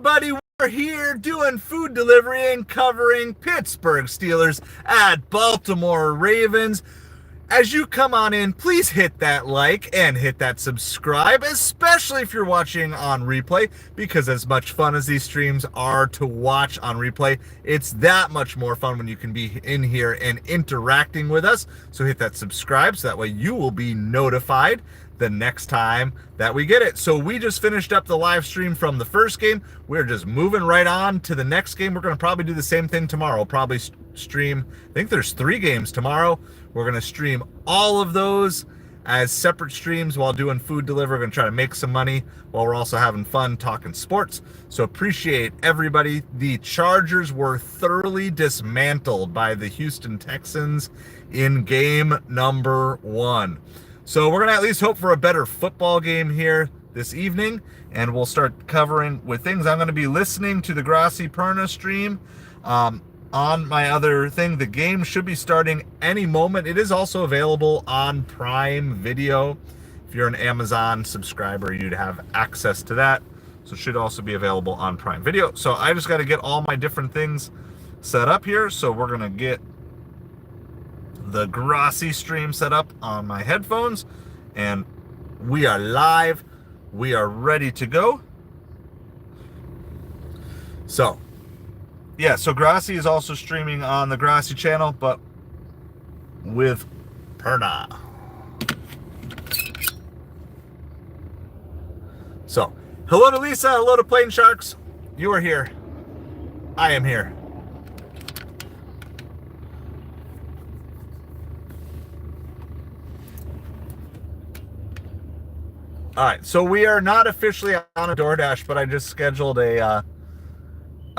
everybody, we're here doing food delivery and covering Pittsburgh Steelers at Baltimore Ravens. As you come on in, please hit that like and hit that subscribe, especially if you're watching on replay, because as much fun as these streams are to watch on replay, it's that much more fun when you can be in here and interacting with us. So hit that subscribe so that way you will be notified the next time that we get it. So we just finished up the live stream from the first game. We're just moving right on to the next game. We're going to probably do the same thing tomorrow. Probably stream, I think there's 3 games tomorrow. We're going to stream all of those as separate streams while doing food delivery. We're going to try to make some money while we're also having fun talking sports. So appreciate everybody. The Chargers were thoroughly dismantled by the Houston Texans in game number 1. So we're going to at least hope for a better football game here this evening, and we'll start covering with things. I'm going to be listening to the Grassi Perna stream on my other thing. The game should be starting any moment. It is also available on Prime Video. If you're an Amazon subscriber, you'd have access to that. So it should also be available on Prime Video. So I just got to get all my different things set up here. So we're going to get the Grassi stream set up on my headphones, and we are live. We are ready to go. So yeah, so Grassi is also streaming on the Grassi channel, but with Perna. So hello to Lisa, hello to Plain Sharks. You are here. I am here. All right, so we are not officially on a DoorDash, but I just scheduled a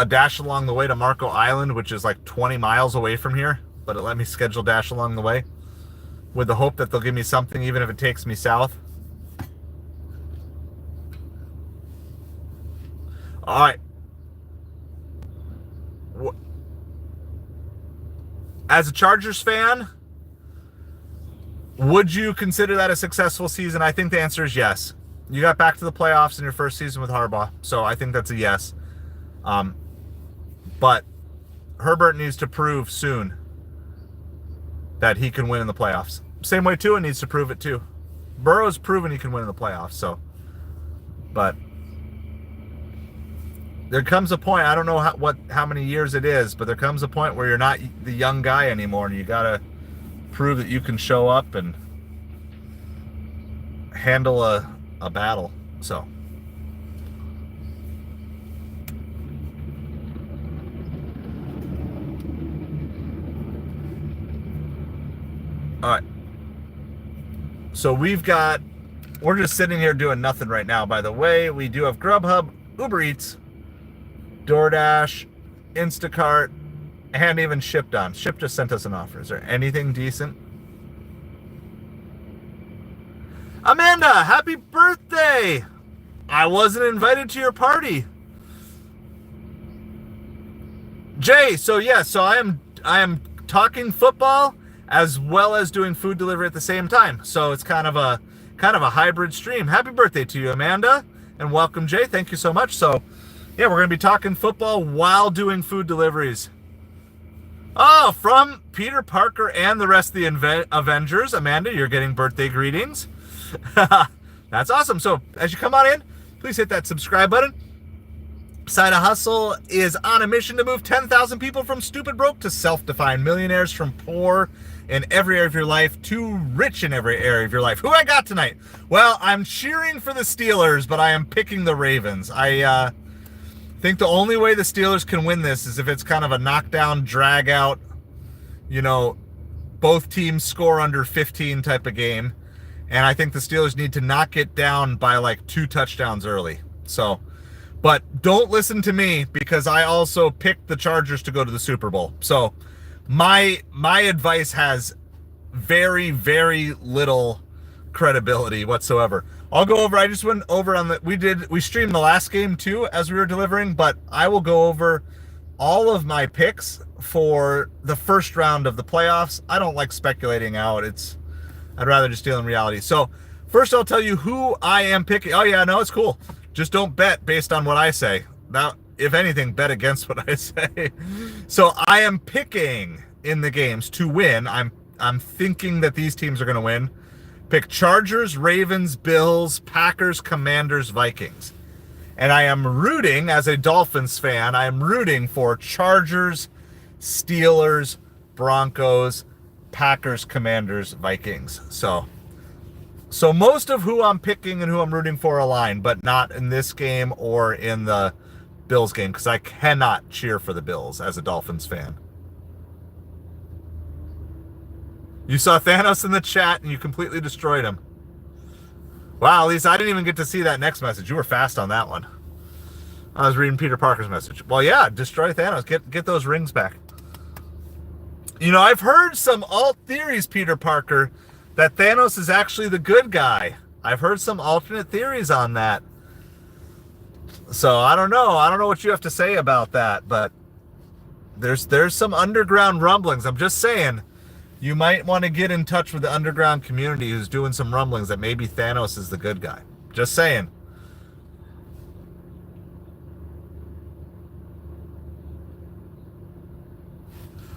dash along the way to Marco Island, which is like 20 miles away from here, but it let me schedule dash along the way with the hope that they'll give me something even if it takes me south. All right. As a Chargers fan, would you consider that a successful season? I think the answer is yes. You got back to the playoffs in your first season with Harbaugh, so I think that's a yes. But Herbert needs to prove soon that he can win in the playoffs. Same way Tua needs to prove it too. Burrow's proven he can win in the playoffs, so. But there comes a point, I don't know how many years it is, but there comes a point where you're not the young guy anymore, and you gotta prove that you can show up and handle a battle. So all right, so we're just sitting here doing nothing right now. By the way, we do have Grubhub, UberEats, DoorDash, Instacart, and even Shipped on. Ship just sent us an offer. Is there anything decent? Amanda, happy birthday! I wasn't invited to your party. Jay, so yeah, so I am talking football as well as doing food delivery at the same time. So it's kind of a hybrid stream. Happy birthday to you, Amanda, and welcome, Jay. Thank you so much. So yeah, we're going to be talking football while doing food deliveries. Oh, from Peter Parker and the rest of the Avengers. Amanda, you're getting birthday greetings. That's awesome. So as you come on in, please hit that subscribe button. Side of Hustle is on a mission to move 10,000 people from stupid broke to self-defined millionaires, from poor in every area of your life to rich in every area of your life. Who I got tonight? Well, I'm cheering for the Steelers, but I am picking the Ravens. I think the only way the Steelers can win this is if it's kind of a knockdown, drag out, both teams score under 15 type of game. And I think the Steelers need to knock it down by like 2 touchdowns early. So, but don't listen to me, because I also picked the Chargers to go to the Super Bowl. So my advice has very, very little credibility whatsoever. I'll go over, I just went over on we streamed the last game too as we were delivering, but I will go over all of my picks for the first round of the playoffs. I don't like speculating out. I'd rather just deal in reality. So first I'll tell you who I am picking. Oh yeah, no, it's cool. Just don't bet based on what I say. Now, if anything, bet against what I say. So I am picking in the games to win. I'm thinking that these teams are going to win. Pick Chargers, Ravens, Bills, Packers, Commanders, Vikings. And I am rooting, as a Dolphins fan, I am rooting for Chargers, Steelers, Broncos, Packers, Commanders, Vikings. So most of who I'm picking and who I'm rooting for align, but not in this game or in the Bills game, because I cannot cheer for the Bills as a Dolphins fan. You saw Thanos in the chat and you completely destroyed him. Wow, Lisa, I didn't even get to see that next message. You were fast on that one. I was reading Peter Parker's message. Well, yeah, destroy Thanos. Get those rings back. You know, I've heard some alt theories, Peter Parker, that Thanos is actually the good guy. I've heard some alternate theories on that. So I don't know. I don't know what you have to say about that, but there's some underground rumblings. I'm just saying, you might want to get in touch with the underground community who's doing some rumblings that maybe Thanos is the good guy. Just saying.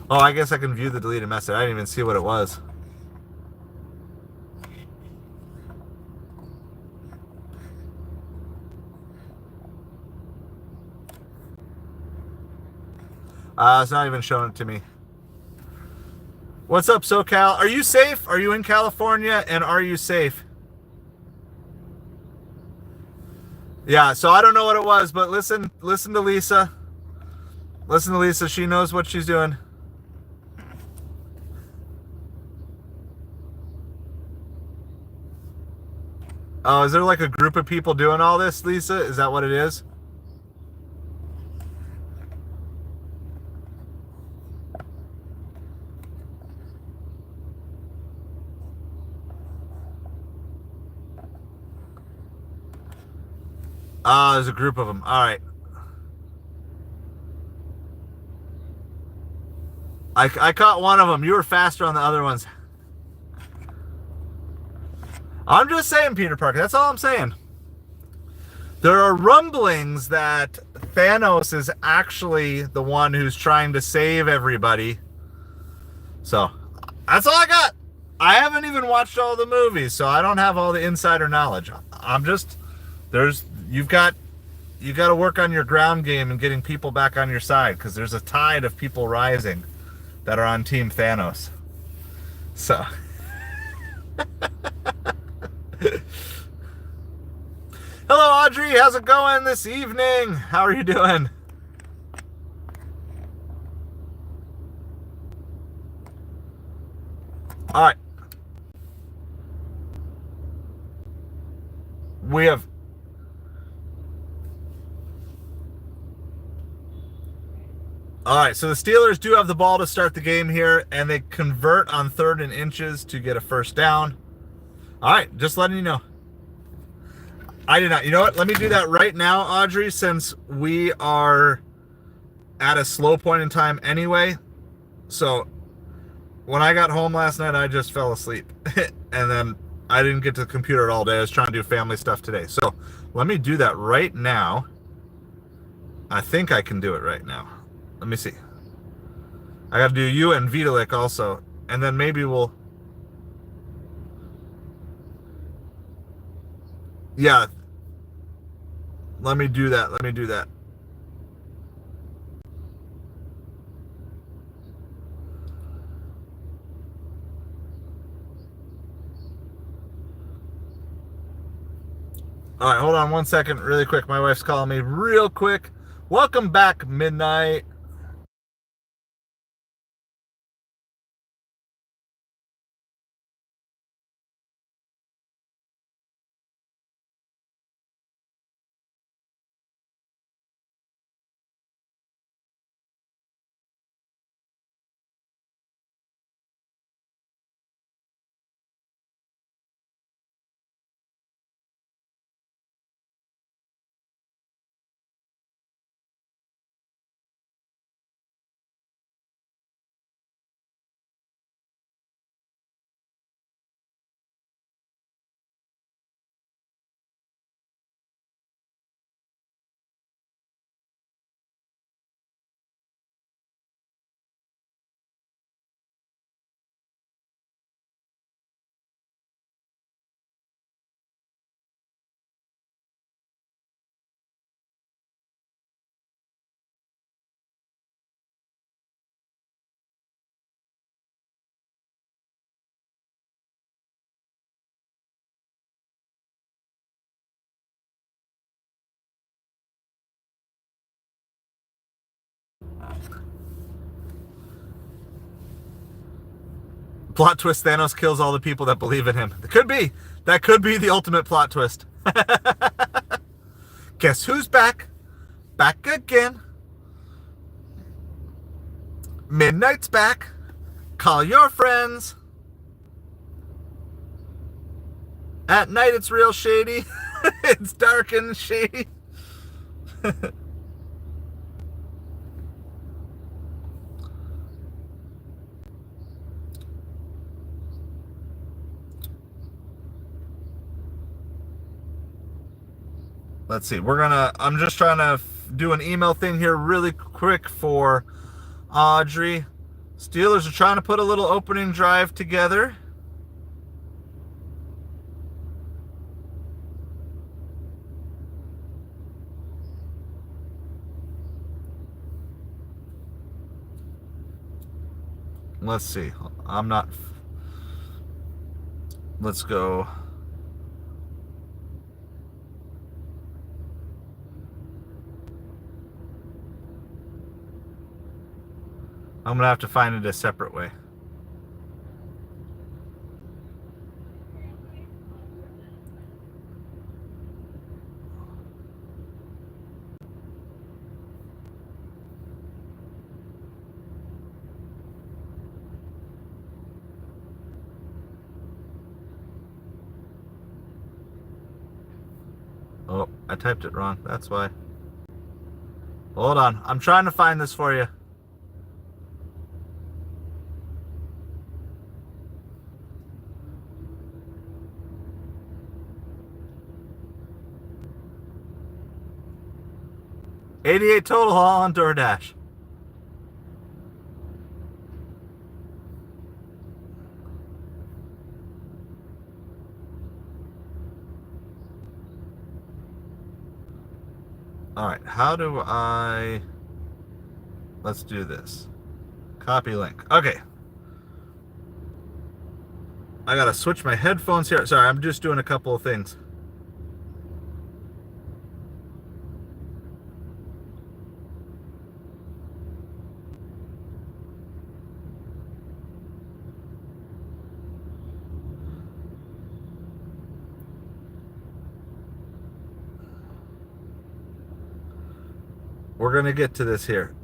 Oh, I guess I can view the deleted message. I didn't even see what it was. It's not even showing it to me. What's up, SoCal? Are you safe? Are you in California? And are you safe? Yeah, so I don't know what it was, but listen to Lisa. Listen to Lisa. She knows what she's doing. Oh, is there like a group of people doing all this, Lisa? Is that what it is? Oh, there's a group of them. All right. I caught one of them. You were faster on the other ones. I'm just saying, Peter Parker. That's all I'm saying. There are rumblings that Thanos is actually the one who's trying to save everybody. So, that's all I got. I haven't even watched all the movies, so I don't have all the insider knowledge. I'm just you've got to work on your ground game and getting people back on your side, because there's a tide of people rising that are on Team Thanos. So hello, Audrey. How's it going this evening? How are you doing? All right. We have... All right, so the Steelers do have the ball to start the game here, and they convert on 3rd and inches to get a first down. All right, just letting you know. I did not. You know what? Let me do that right now, Audrey, since we are at a slow point in time anyway. So when I got home last night, I just fell asleep. And then I didn't get to the computer all day. I was trying to do family stuff today. So let me do that right now. I think I can do it right now. Let me see. I got to do you and Vitalik also. And then maybe we'll... Yeah. Let me do that. All right, hold on one second really quick. My wife's calling me real quick. Welcome back, Midnight. Plot twist, Thanos kills all the people that believe in him. It could be. That could be the ultimate plot twist. Guess who's back? Back again. Midnight's back. Call your friends. At night it's real shady. It's dark and shady. Let's see. I'm just trying to do an email thing here really quick for Audrey. Steelers are trying to put a little opening drive together. Let's see. Let's go. I'm gonna have to find it a separate way. Oh, I typed it wrong. That's why. Hold on. I'm trying to find this for you. $88 total haul on DoorDash. All right, how do I... Let's do this. Copy link. Okay. I gotta switch my headphones here. Sorry, I'm just doing a couple of things. We're gonna get to this here.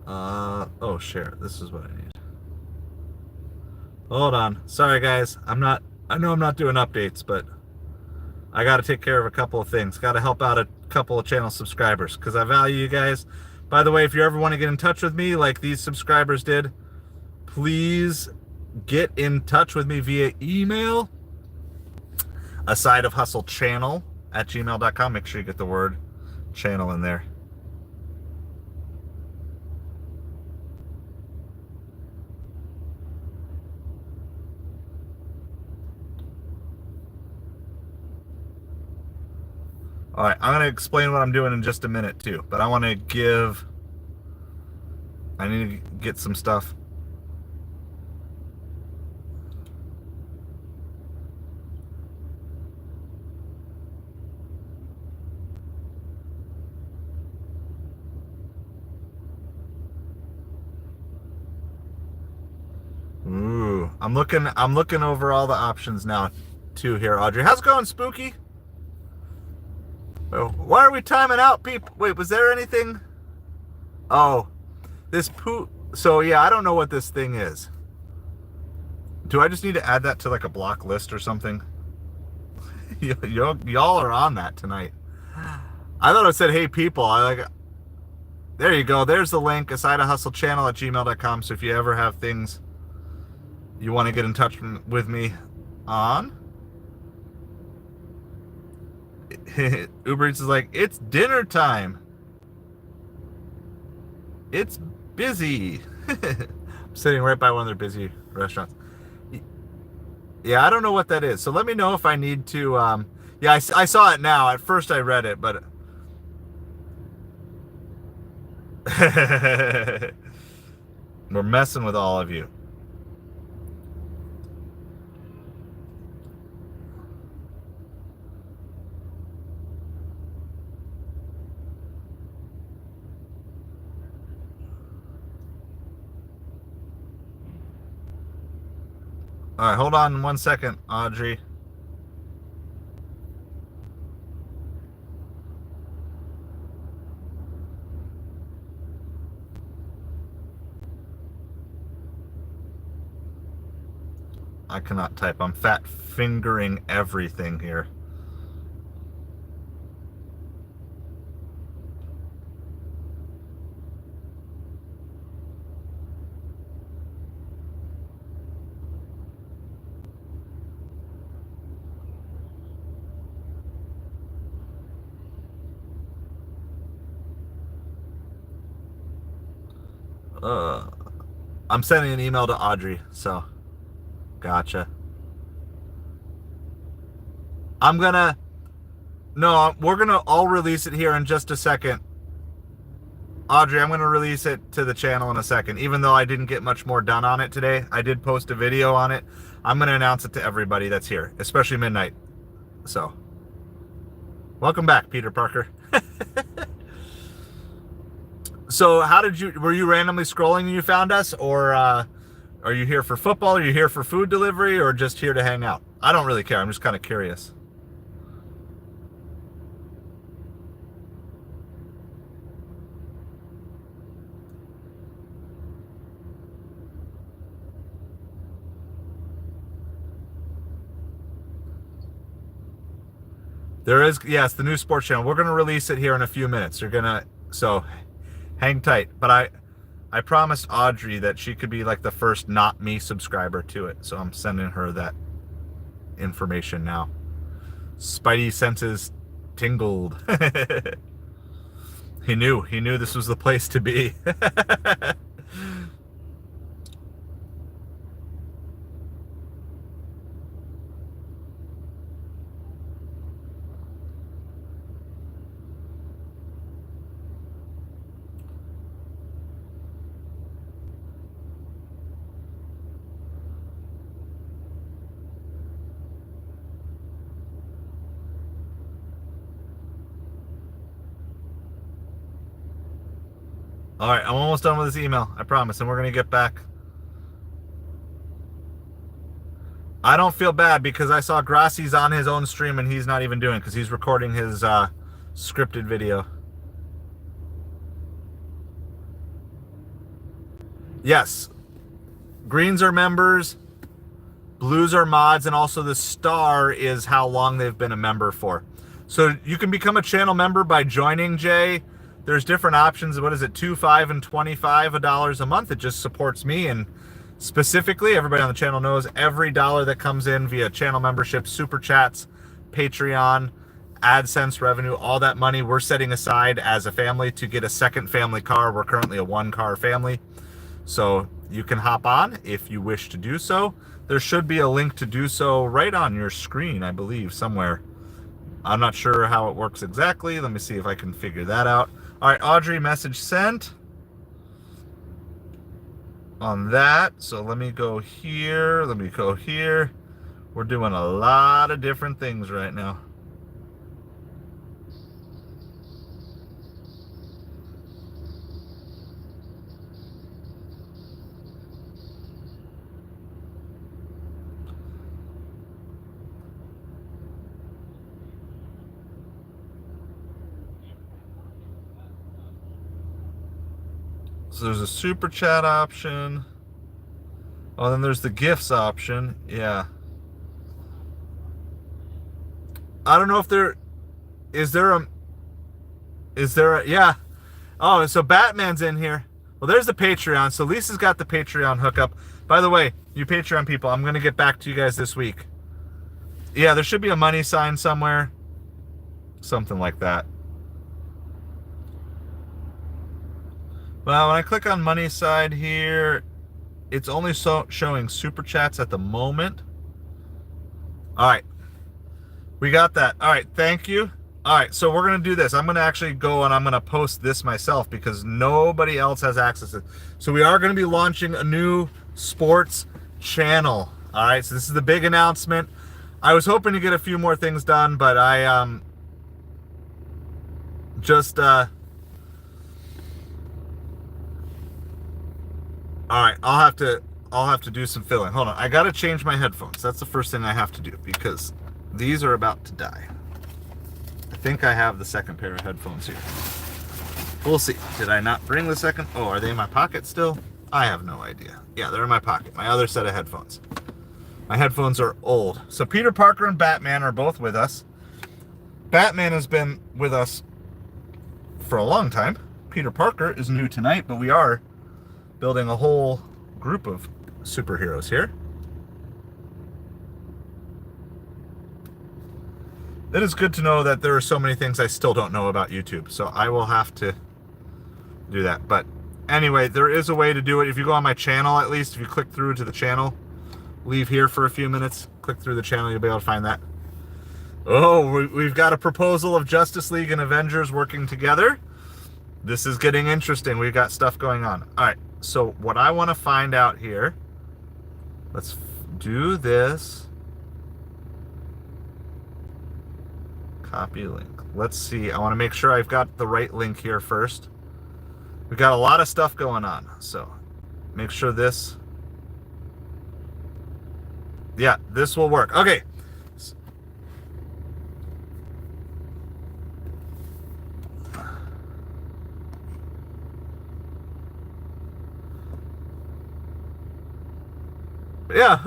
Oh, share. This is what I need. Hold on. Sorry, guys. I know I'm not doing updates, but I got to take care of a couple of things. Got to help out a couple of channel subscribers because I value you guys. By the way, if you ever want to get in touch with me like these subscribers did, please get in touch with me via email. Asideofhustlechannel@gmail.com. Make sure you get the word channel in there. All right, I'm going to explain what I'm doing in just a minute too, but I need to get some stuff. Ooh, I'm looking over all the options now too here, Audrey. How's it going, Spooky? Why are we timing out, people? Wait, was there anything? Oh, this poo. So yeah, I don't know what this thing is. Do I just need to add that to like a block list or something? Y'all are on that tonight. I thought it said, hey people. There you go. There's the link. Asideofhustlechannel@gmail.com. So if you ever have things you want to get in touch with me on. UberEats is like, it's dinner time. It's busy. I'm sitting right by one of their busy restaurants. Yeah, I don't know what that is. So let me know if I need to. Yeah, I saw it now. At first I read it, but we're messing with all of you. All right, hold on 1 second, Audrey. I cannot type. I'm fat fingering everything here. I'm sending an email to Audrey, so gotcha. We're gonna all release it here in just a second. Audrey, I'm gonna release it to the channel in a second. Even though I didn't get much more done on it today, I did post a video on it. I'm gonna announce it to everybody that's here, especially midnight. So, welcome back, Peter Parker. So, were you randomly scrolling and you found us, or are you here for football? Are you here for food delivery, or just here to hang out? I don't really care. I'm just kind of curious. There is, yes, the new sports channel. We're going to release it here in a few minutes. So hang tight. But I promised Audrey that she could be like the first not me subscriber to it. So I'm sending her that information now. Spidey senses tingled. He knew this was the place to be. All right, I'm almost done with this email. I promise, and we're going to get back. I don't feel bad because I saw Grassi's on his own stream and he's not even doing it because he's recording his scripted video. Yes. Greens are members, blues are mods, and also the star is how long they've been a member for. So you can become a channel member by joining, Jay. There's different options. What is it? $2, $5, and $25 a month. It just supports me, and specifically, everybody on the channel knows every dollar that comes in via channel membership, super chats, Patreon, AdSense revenue, all that money we're setting aside as a family to get a second family car. We're currently a one-car family. So you can hop on if you wish to do so. There should be a link to do so right on your screen, I believe, somewhere. I'm not sure how it works exactly. Let me see if I can figure that out. All right, Audrey, message sent on that. So let me go here. Let me go here. We're doing a lot of different things right now. So there's a super chat option. Oh, then there's the gifts option. Yeah. I don't know if is there a, yeah. Oh, so Batman's in here. Well, there's the Patreon. So Lisa's got the Patreon hookup. By the way, you Patreon people, I'm going to get back to you guys this week. Yeah, there should be a money sign somewhere. Something like that. Well, when I click on money side here, it's only showing super chats at the moment. All right. We got that. All right. Thank you. All right. So we're going to do this. I'm going to actually go and I'm going to post this myself because nobody else has access to it. So we are going to be launching a new sports channel. All right. So this is the big announcement. I was hoping to get a few more things done, but I just all right, I'll I'll have to do some filling. Hold on, I gotta change my headphones. That's the first thing I have to do because these are about to die. I think I have the second pair of headphones here. We'll see. Did I not bring the second? Oh, are they in my pocket still? I have no idea. Yeah, they're in my pocket. My other set of headphones. My headphones are old. So Peter Parker and Batman are both with us. Batman has been with us for a long time. Peter Parker is new tonight, but we are building a whole group of superheroes here. It is good to know that there are so many things I still don't know about YouTube, so I will have to do that. But anyway, there is a way to do it. If you go on my channel, at least, if you click through to the channel, leave here for a few minutes, click through the channel, you'll be able to find that. Oh, we've got a proposal of Justice League and Avengers working together. This is getting interesting. We've got stuff going on. All right, so what I want to find out here, let's do this. Copy link. Let's see. I want to make sure I've got the right link here first. We've got a lot of stuff going on, so make sure this. Yeah, this will work. Okay. Yeah.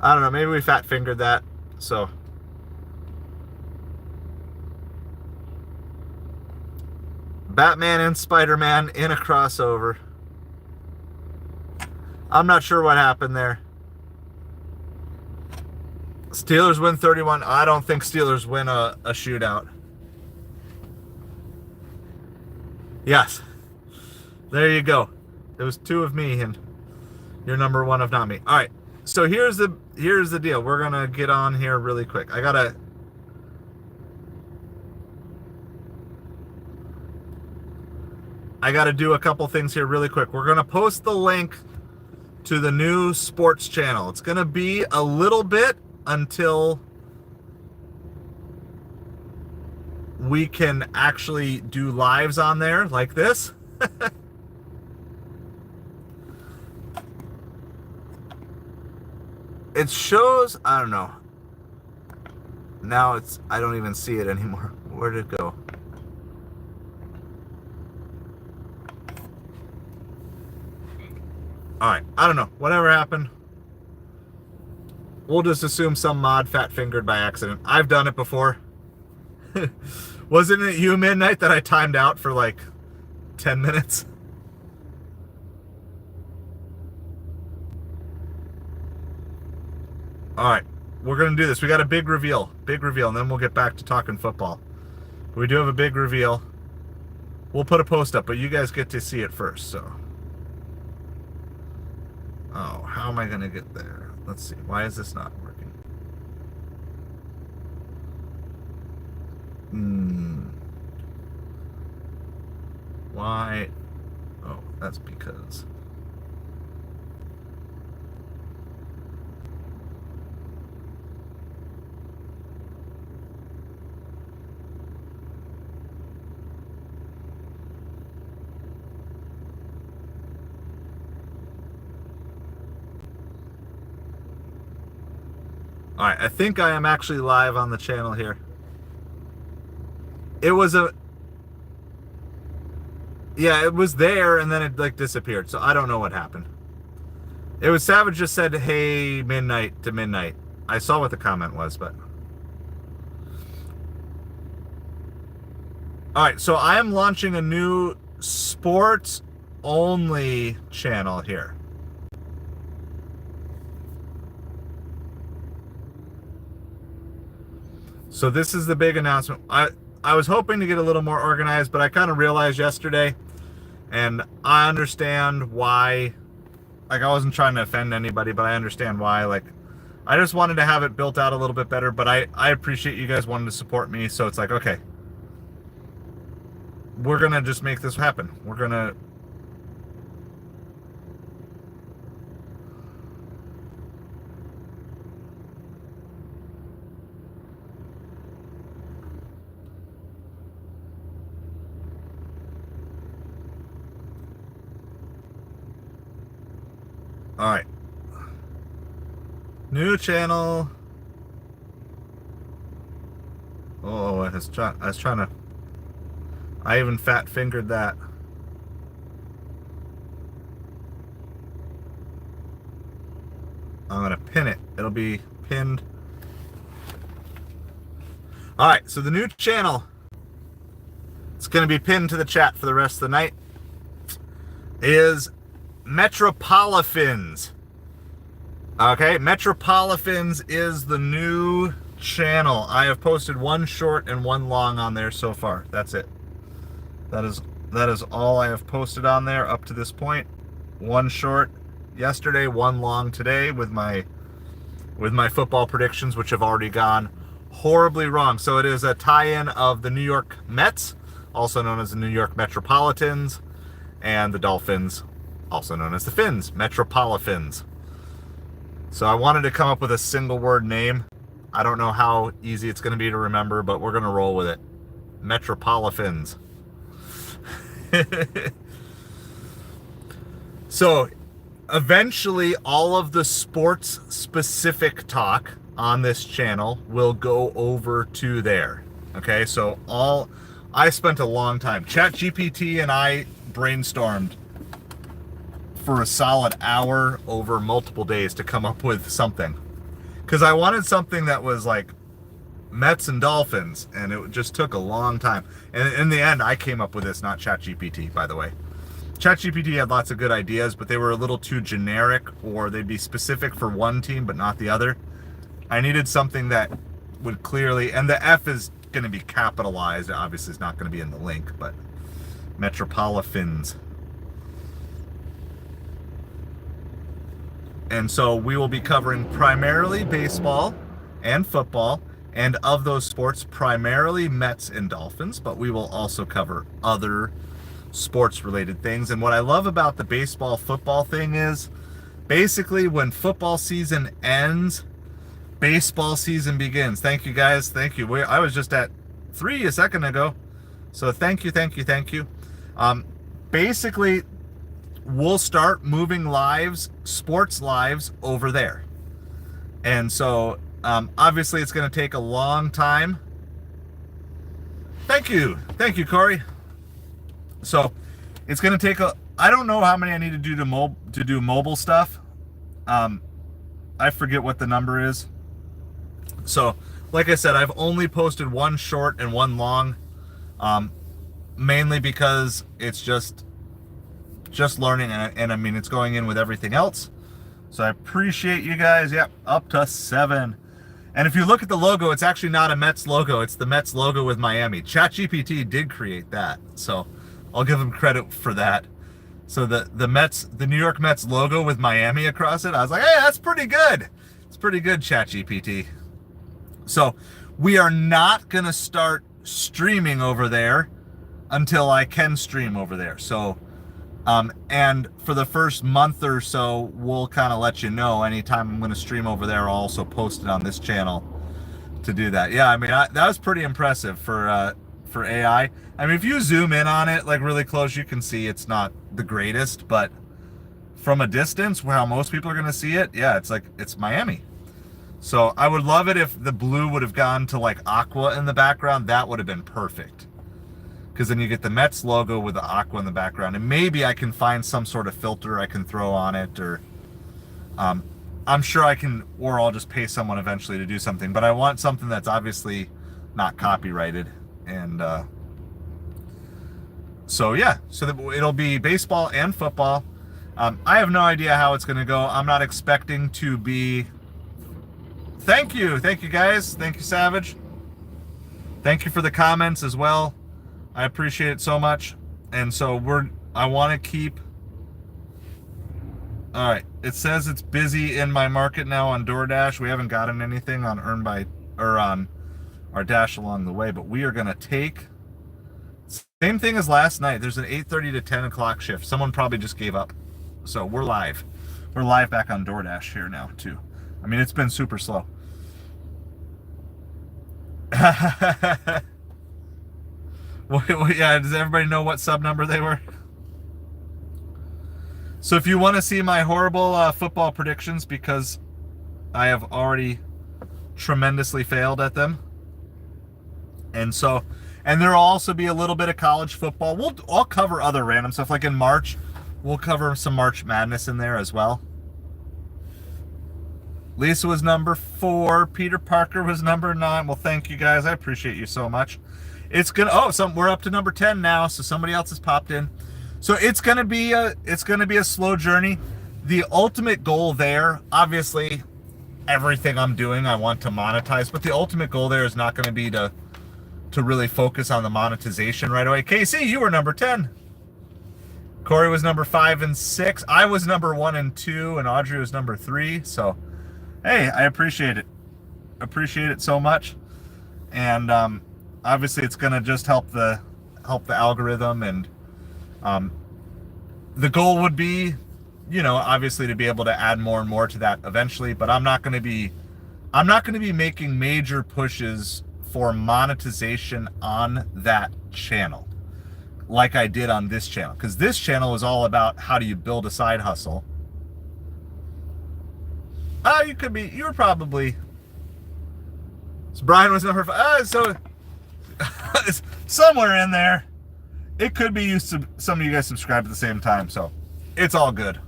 I don't know, maybe we fat fingered that. So Batman and Spider-Man in a crossover. I'm not sure what happened there. Steelers win 31. I don't think Steelers win a shootout. Yes. There you go. There was two of me and you're number one of not me. All right. So here's the deal. We're going to get on here really quick. I got to do a couple things here really quick. We're going to post the link to the new sports channel. It's going to be a little bit until we can actually do lives on there like this. It shows, I don't know. Now I don't even see it anymore. Where did it go? Alright, I don't know. Whatever happened. We'll just assume some mod fat fingered by accident. I've done it before. Wasn't it you, Midnight, that I timed out for like 10 minutes? Alright, we're going to do this. We got a big reveal, and then we'll get back to talking football. We do have a big reveal. We'll put a post up, but you guys get to see it first, so. Oh, how am I going to get there? Let's see. Why is this not working? Why? Oh, that's because. All right, I think I am actually live on the channel here. It was yeah, it was there and then it like disappeared. So I don't know what happened. It was Savage just said, "Hey, Midnight" to Midnight. I saw what the comment was, but. All right, so I am launching a new sports only channel here. So this is the big announcement. I was hoping to get a little more organized, but I kind of realized yesterday, and I understand why, like I wasn't trying to offend anybody, but I understand why. Like, I just wanted to have it built out a little bit better, but I appreciate you guys wanting to support me, so it's like, okay, we're going to just make this happen. We're going to... All right. New channel. Oh, I was trying to. I even fat fingered that. I'm gonna pin it. It'll be pinned. All right. So the new channel. It's gonna be pinned to the chat for the rest of the night. Is Metropolifins. Okay, Metropolifins is the new channel. I have posted one short and one long on there so far. That's it. That is all I have posted on there up to this point. One short yesterday, one long today with my football predictions, which have already gone horribly wrong. So it is a tie-in of the New York Mets, also known as the New York Metropolitans, and the Dolphins, also known as the Fins, Metropolifins. So I wanted to come up with a single word name. I don't know how easy it's going to be to remember, but we're going to roll with it. Metropolifins. So eventually all of the sports specific talk on this channel will go over to there. Okay, so I spent a long time. ChatGPT and I brainstormed for a solid hour over multiple days to come up with something, because I wanted something that was like Mets and Dolphins, and it just took a long time. And in the end, I came up with this, not ChatGPT, by the way. ChatGPT had lots of good ideas, but they were a little too generic, or they'd be specific for one team but not the other. I needed something that would clearly, and the F is going to be capitalized. Obviously, it's not going to be in the link, but Metropolifins. And so we will be covering primarily baseball and football, and of those sports, primarily Mets and Dolphins, but we will also cover other sports-related things. And what I love about the baseball-football thing is, basically when football season ends, baseball season begins. Thank you, guys. Thank you. I was just at 3 a second ago, so thank you. Basically, we'll start moving sports lives over there. And so obviously it's going to take a long time. Thank you, Corey. So it's going to take I don't know how many I need to do to do mobile stuff. I forget what the number is. So like I said, I've only posted one short and one long, mainly because it's just learning, and I mean, it's going in with everything else. So I appreciate you guys. Yep, up to 7. And if you look at the logo, it's actually not a Mets logo. It's the Mets logo with Miami. ChatGPT did create that, so I'll give them credit for that. So the New York Mets logo with Miami across it, I was like, hey, that's pretty good. It's pretty good, ChatGPT. So we are not going to start streaming over there until I can stream over there. So and for the first month or so, we'll kind of let you know anytime I'm going to stream over there. I'll also post it on this channel to do that. Yeah, I mean, that was pretty impressive for AI. I mean, if you zoom in on it like really close, you can see it's not the greatest, but from a distance, how most people are going to see it, yeah, it's Miami. So I would love it if the blue would have gone to like aqua in the background. That would have been perfect, because then you get the Mets logo with the aqua in the background, and maybe I can find some sort of filter I can throw on it, or I'm sure I can, or I'll just pay someone eventually to do something. But I want something that's obviously not copyrighted. And so yeah, so it'll be baseball and football. I have no idea how it's going to go. I'm not expecting to be. Thank you guys. Thank you, Savage. Thank you for the comments as well. I appreciate it so much. And so I want to keep. All right, it says it's busy in my market now on DoorDash. We haven't gotten anything on Earn By or on our dash along the way, but we are going to take same thing as last night. There's an 8:30 to 10 o'clock shift. Someone probably just gave up. So we're live back on DoorDash here now too. I mean, it's been super slow. Well, yeah, does everybody know what sub number they were? So if you want to see my horrible football predictions, because I have already tremendously failed at them, and there'll also be a little bit of college football. I'll cover other random stuff, like in March, we'll cover some March Madness in there as well. Lisa was number 4. Peter Parker was number 9. Well, thank you guys. I appreciate you so much. We're up to number 10 now, so somebody else has popped in. So it's gonna be a slow journey. The ultimate goal there, obviously, everything I'm doing I want to monetize, but the ultimate goal there is not going to be to really focus on the monetization right away. Casey, you were number 10. Corey was number 5 and 6. I was number 1 and 2, and Audrey was number 3. So, hey, I appreciate it. Appreciate it so much. And obviously, it's going to just help the algorithm, and the goal would be, obviously, to be able to add more and more to that eventually. But I'm not going to be making major pushes for monetization on that channel like I did on this channel, because this channel is all about how do you build a side hustle. You were probably, so Brian was number 5. So somewhere in there, it could be some of you guys subscribe at the same time, so it's all good.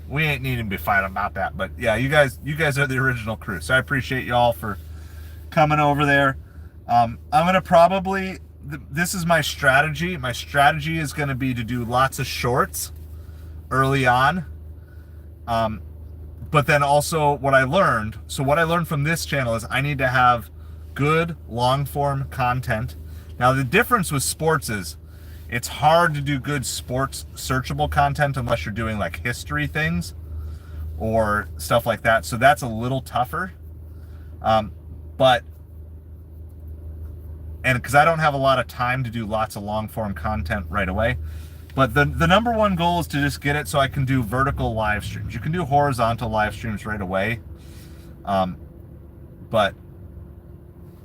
We ain't needing to be fighting about that, but yeah, you guys are the original crew, so I appreciate y'all for coming over there. I'm gonna probably, this is my strategy. My strategy is gonna be to do lots of shorts early on, but then also what I learned from this channel is I need to have good long form content. Now the difference with sports is it's hard to do good sports searchable content unless you're doing like history things or stuff like that. So that's a little tougher. And because I don't have a lot of time to do lots of long form content right away. But the number one goal is to just get it so I can do vertical live streams. You can do horizontal live streams right away. But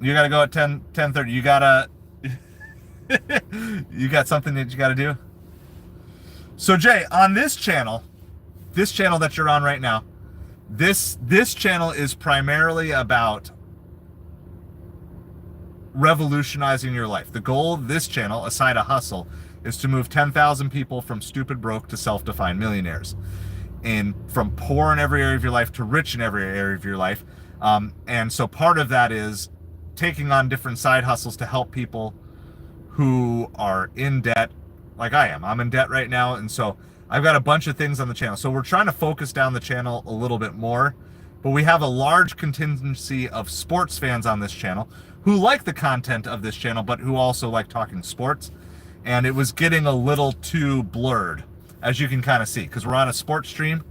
you got to go at 10:30. You got to... you got something that you got to do? So Jay, on this channel that you're on right now, this channel is primarily about revolutionizing your life. The goal of this channel, Aside a Hustle, is to move 10,000 people from stupid broke to self-defined millionaires, and from poor in every area of your life to rich in every area of your life. And so part of that is taking on different side hustles to help people who are in debt, like I am. I'm in debt right now, and so I've got a bunch of things on the channel. So we're trying to focus down the channel a little bit more, but we have a large contingency of sports fans on this channel who like the content of this channel, but who also like talking sports. And it was getting a little too blurred, as you can kind of see, because we're on a sports stream,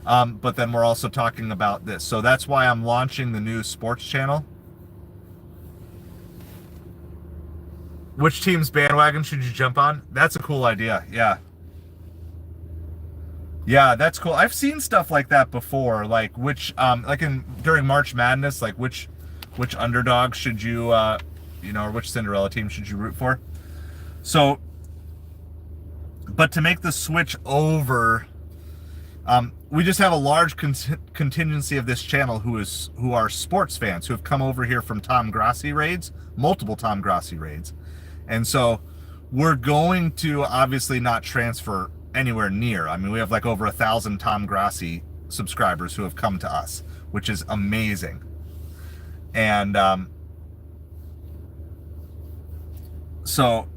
but then we're also talking about this. So that's why I'm launching the new sports channel. Which team's bandwagon should you jump on? That's a cool idea. Yeah. Yeah, that's cool. I've seen stuff like that before, like during March Madness, like which underdog should you, or which Cinderella team should you root for? So, but to make the switch over, we just have a large contingency of this channel who are sports fans who have come over here from Tom Grassi raids, multiple Tom Grassi raids. And so we're going to obviously not transfer anywhere near. I mean, we have like over 1,000 Tom Grassi subscribers who have come to us, which is amazing. And so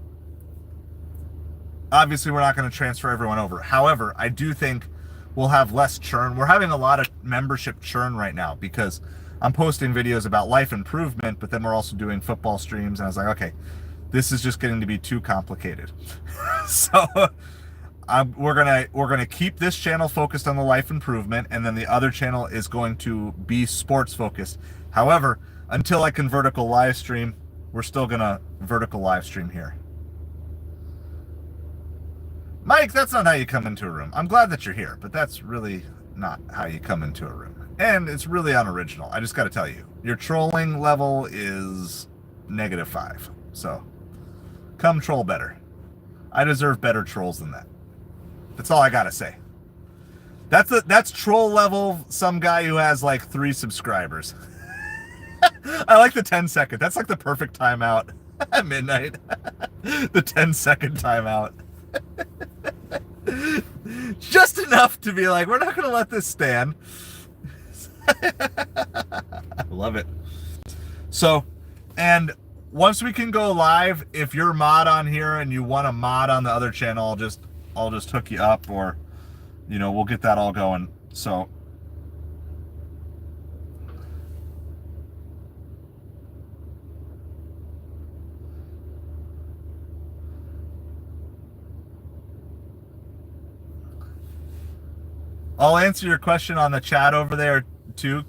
obviously we're not going to transfer everyone over. However, I do think we'll have less churn. We're having a lot of membership churn right now because I'm posting videos about life improvement, but then we're also doing football streams. And I was like, okay, this is just getting to be too complicated. So we're gonna keep this channel focused on the life improvement, and then the other channel is going to be sports focused. However, until I can vertical live stream, we're still gonna vertical live stream here. Mike, that's not how you come into a room. I'm glad that you're here, but that's really not how you come into a room. And it's really unoriginal. I just got to tell you, your trolling level is -5. So come troll better. I deserve better trolls than that. That's all I got to say. That's troll level. Some guy who has like 3 subscribers. I like the 10-second. That's like the perfect timeout at midnight. The 10-second timeout. Just enough to be like, we're not going to let this stand. I love it. So, and once we can go live, if you're mod on here and you want to mod on the other channel, I'll just hook you up, or we'll get that all going. So I'll answer your question on the chat over there too,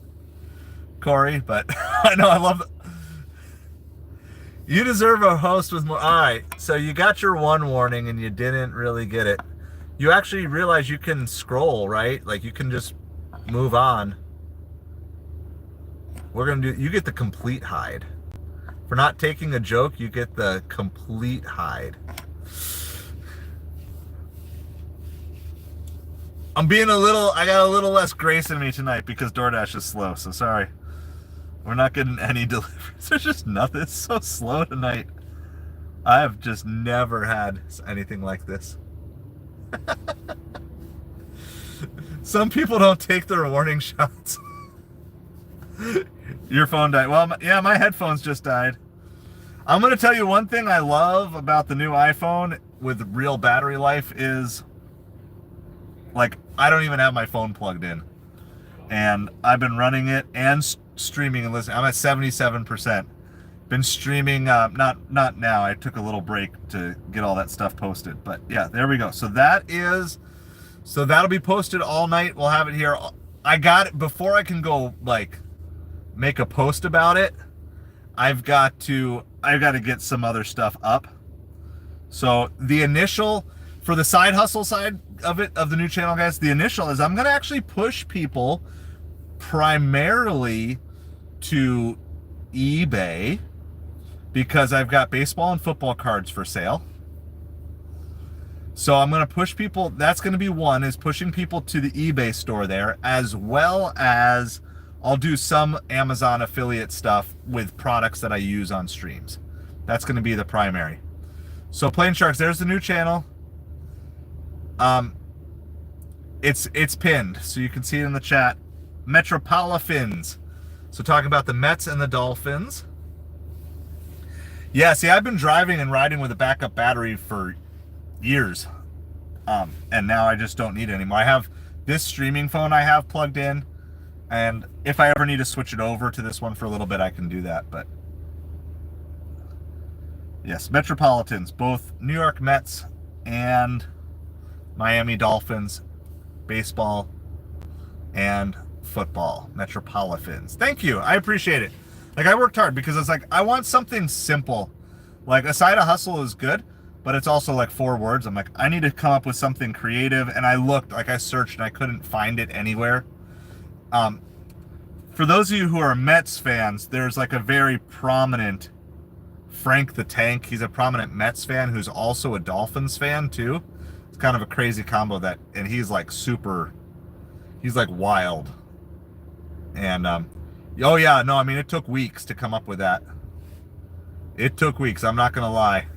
Corey, but I know I love it. You deserve a host with more. All right, so you got your 1 warning and you didn't really get it. You actually realize you can scroll, right? Like you can just move on. You get the complete hide. For not taking a joke, you get the complete hide. I got a little less grace in me tonight because DoorDash is slow, so sorry. We're not getting any deliveries. There's just nothing. It's so slow tonight. I have just never had anything like this. Some people don't take their warning shots. Your phone died. Well, yeah, my headphones just died. I'm going to tell you one thing I love about the new iPhone with real battery life is, like, I don't even have my phone plugged in. And I've been running it and streaming and listening. I'm at 77%. Been streaming, not now. I took a little break to get all that stuff posted. But yeah, there we go. So that'll be posted all night. We'll have it here. I got it before I can go like make a post about it. I've got to get some other stuff up. So the initial for the side hustle side of the new channel, guys, the initial is I'm going to actually push people primarily to eBay because I've got baseball and football cards for sale. So I'm going to push people. That's going to be one, is pushing people to the eBay store there, as well as I'll do some Amazon affiliate stuff with products that I use on streams. That's going to be the primary. So Plain Sharks, there's the new channel. It's pinned, so you can see it in the chat. Metropolitans. So talking about the Mets and the Dolphins. Yeah, see, I've been driving and riding with a backup battery for years. And now I just don't need it anymore. I have this streaming phone I have plugged in, and if I ever need to switch it over to this one for a little bit, I can do that. But yes, Metropolitans, both New York Mets and Miami Dolphins, baseball and football. Metropolitans. Thank you. I appreciate it. Like, I worked hard because it's like, I want something simple. Like, a side of hustle is good, but it's also like 4 words. I'm like, I need to come up with something creative. And I looked, like I searched and I couldn't find it anywhere. For those of you who are Mets fans, there's like a very prominent Frank the Tank. He's a prominent Mets fan who's also a Dolphins fan too. It's kind of a crazy combo and he's like he's like wild. And, oh yeah, no, I mean, it took weeks to come up with that. It took weeks, I'm not going to lie.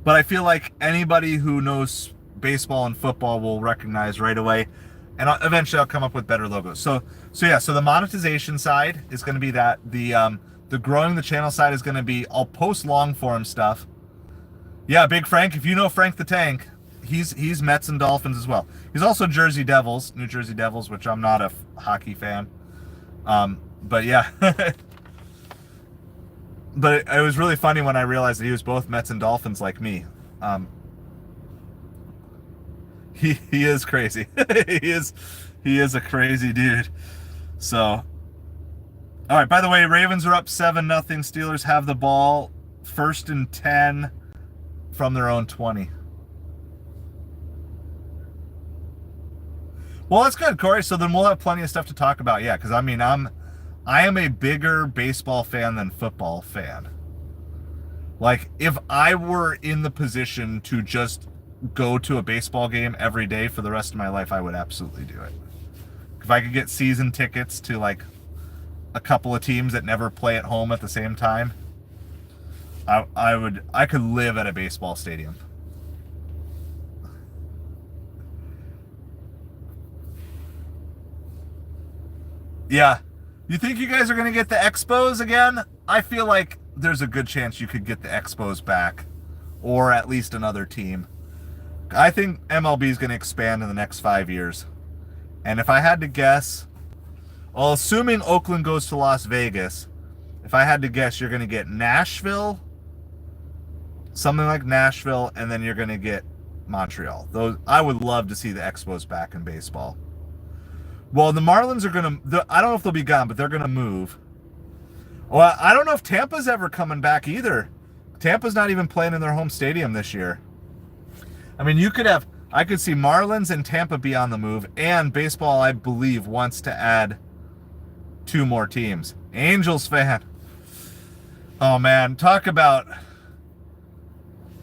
But I feel like anybody who knows baseball and football will recognize right away. And eventually I'll come up with better logos. So yeah, so the monetization side is going to be that. The growing the channel side is going to be, I'll post long form stuff. Yeah, Big Frank, if you know Frank the Tank, he's Mets and Dolphins as well. He's also New Jersey Devils, which I'm not a hockey fan. But yeah. But it was really funny when I realized that he was both Mets and Dolphins like me. He is crazy. he is a crazy dude. So, all right, by the way, Ravens are up 7-0. Steelers have the ball, 1st and 10 from their own 20. Well, that's good, Corey. So then we'll have plenty of stuff to talk about. Yeah, because I mean, I am a bigger baseball fan than football fan. Like, if I were in the position to just go to a baseball game every day for the rest of my life, I would absolutely do it. If I could get season tickets to like a couple of teams that never play at home at the same time, I could live at a baseball stadium. Yeah. You think you guys are going to get the Expos again? I feel like there's a good chance you could get the Expos back, or at least another team. I think MLB is going to expand in the next 5 years. And if I had to guess, well, assuming Oakland goes to Las Vegas, if I had to guess, you're going to get Nashville, something like Nashville, and then you're going to get Montreal. Those, I would love to see the Expos back in baseball. Well, the Marlins are going to, I don't know if they'll be gone, but they're going to move. Well, I don't know if Tampa's ever coming back either. Tampa's not even playing in their home stadium this year. I mean, I could see Marlins and Tampa be on the move, and baseball, I believe, wants to add 2 more teams. Angels fan. Oh, man, talk about...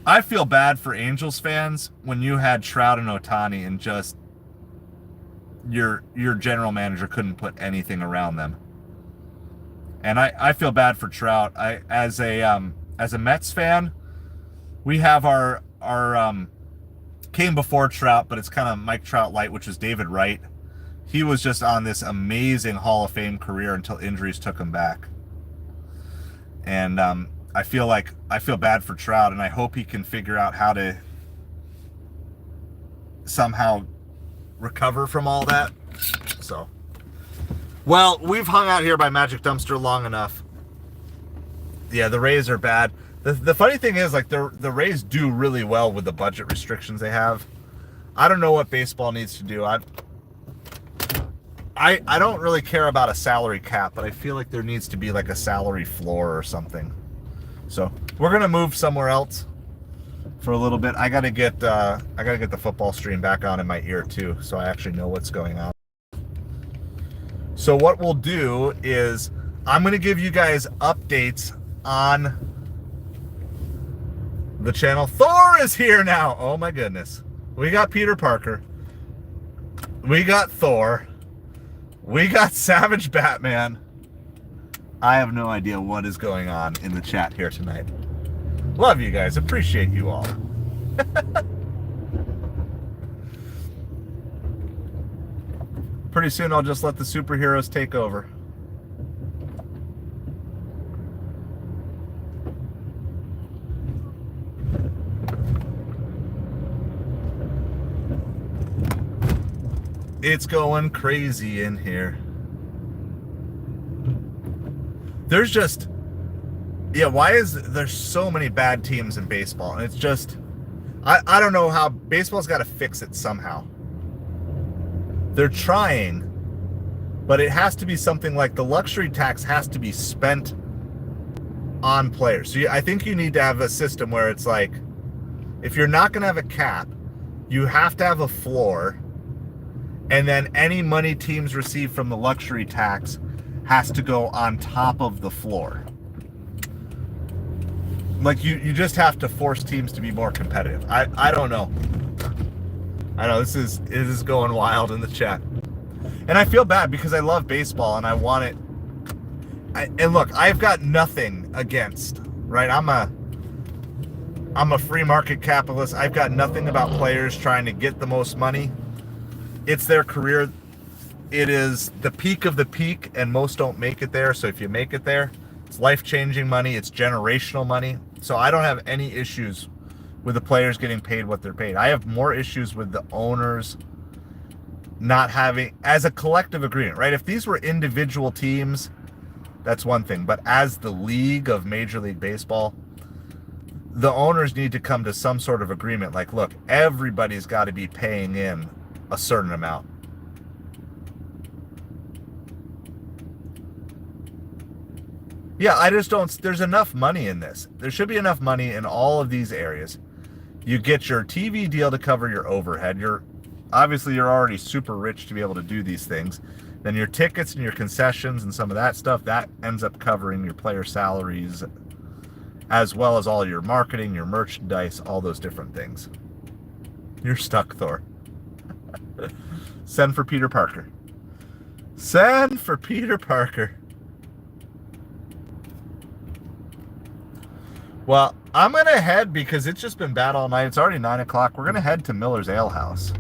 I feel bad for Angels fans when you had Trout and Ohtani and just your general manager couldn't put anything around them. And I feel bad for Trout. As a Mets fan, we have our came before Trout, but it's kind of Mike Trout light, which is David Wright. He was just on this amazing Hall of Fame career until injuries took him back. And I feel bad for Trout, and I hope he can figure out how to somehow recover from all that. So, well, we've hung out here by Magic Dumpster long enough. Yeah, the Rays are bad. The funny thing is, like, the Rays do really well with the budget restrictions they have. I don't know what baseball needs to do. I don't really care about a salary cap, but I feel like there needs to be like a salary floor or something. So we're gonna move somewhere else for a little bit. I gotta get the football stream back on in my ear too, so I actually know what's going on. So what we'll do is I'm gonna give you guys updates on the channel. Thor is here now. Oh my goodness. We got Peter Parker. We got Thor. We got Savage Batman. I have no idea what is going on in the chat here tonight. Love you guys. Appreciate you all. Pretty soon I'll just let the superheroes take over. It's going crazy in here. There's just, yeah, why is there's so many bad teams in baseball? And it's just, I don't know how, baseball's got to fix it somehow. They're trying, but it has to be something like the luxury tax has to be spent on players. So I think you need to have a system where it's like, if you're not going to have a cap, you have to have a floor, and then any money teams receive from the luxury tax has to go on top of the floor. Like, you just have to force teams to be more competitive. I don't know. I know this is going wild in the chat. And I feel bad because I love baseball and I want it. And look, I've got nothing against, right? I'm a free market capitalist. I've got nothing about players trying to get the most money. It's their career. It is the peak of the peak, and most don't make it there. So if you make it there, it's life-changing money. It's generational money. So I don't have any issues with the players getting paid what they're paid. I have more issues with the owners not having, as a collective agreement, right? If these were individual teams, that's one thing. But as the league of Major League Baseball, the owners need to come to some sort of agreement. Like, look, everybody's got to be paying in a certain amount. Yeah, I just don't, there's enough money in this. There should be enough money in all of these areas. You get your TV deal to cover your overhead. Obviously you're already super rich to be able to do these things. Then your tickets and your concessions and some of that stuff, that ends up covering your player salaries as well as all your marketing, your merchandise, all those different things. You're stuck, Thor. Send for Peter Parker. Send for Peter Parker. Well, I'm going to head because it's just been bad all night. It's already 9 o'clock. We're going to head to Miller's Ale House.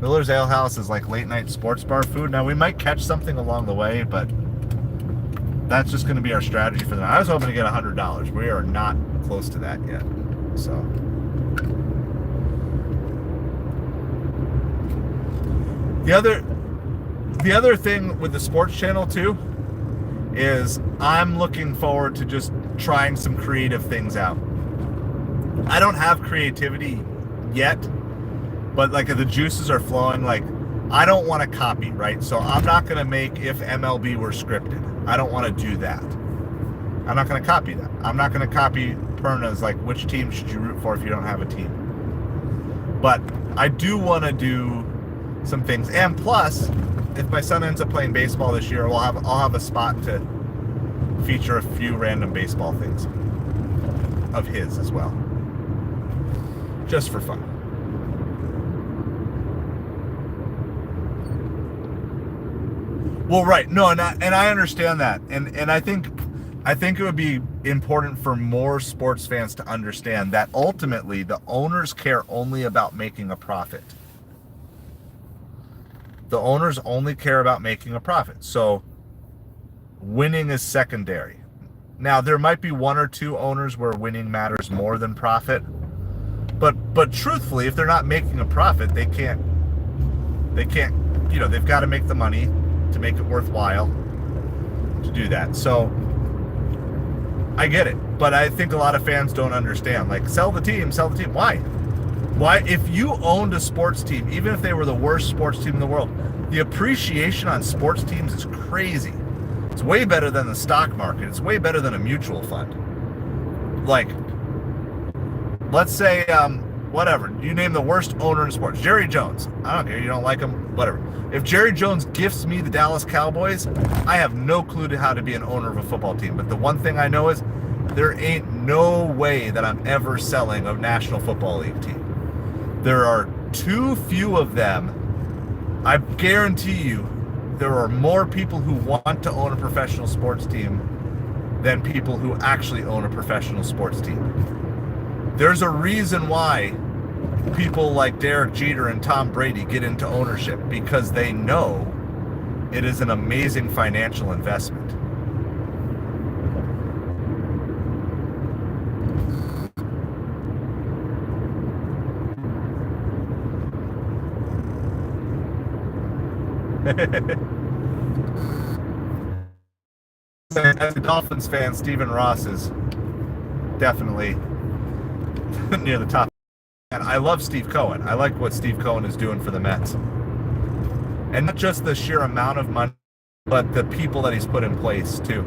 Miller's Ale House is like late night sports bar food. Now, we might catch something along the way, but that's just going to be our strategy for the night. I was hoping to get $100. We are not close to that yet. So, the other thing with the sports channel too is I'm looking forward to just trying some creative things out. I don't have creativity yet, but like the juices are flowing. Like, I don't want to copy, right? So I'm not going to make if MLB were scripted. I don't want to do that. I'm not going to copy that. I'm not going to copy Perna's like which team should you root for if you don't have a team. But I do want to do some things. And plus, if my son ends up playing baseball this year, I'll have a spot to feature a few random baseball things of his as well, just for fun. Well, right, no, and I understand that, and I think it would be important for more sports fans to understand that ultimately the owners care only about making a profit. The owners only care about making a profit. So winning is secondary. Now, there might be one or two owners where winning matters more than profit. But truthfully, if they're not making a profit, they can't, they've got to make the money to make it worthwhile to do that. So I get it. But I think a lot of fans don't understand. Like, sell the team. Why? Why, if you owned a sports team, even if they were the worst sports team in the world, the appreciation on sports teams is crazy. It's way better than the stock market. It's way better than a mutual fund. Like, let's say, whatever, you name the worst owner in sports, Jerry Jones. I don't care, you don't like him, whatever. If Jerry Jones gifts me the Dallas Cowboys, I have no clue to how to be an owner of a football team. But the one thing I know is there ain't no way that I'm ever selling a National Football League team. There are too few of them. I guarantee you there are more people who want to own a professional sports team than people who actually own a professional sports team. There's a reason why people like Derek Jeter and Tom Brady get into ownership, because they know it is an amazing financial investment. As a Dolphins fan, Stephen Ross is definitely near the top. And I love Steve Cohen. I like what Steve Cohen is doing for the Mets. And not just the sheer amount of money, but the people that he's put in place, too.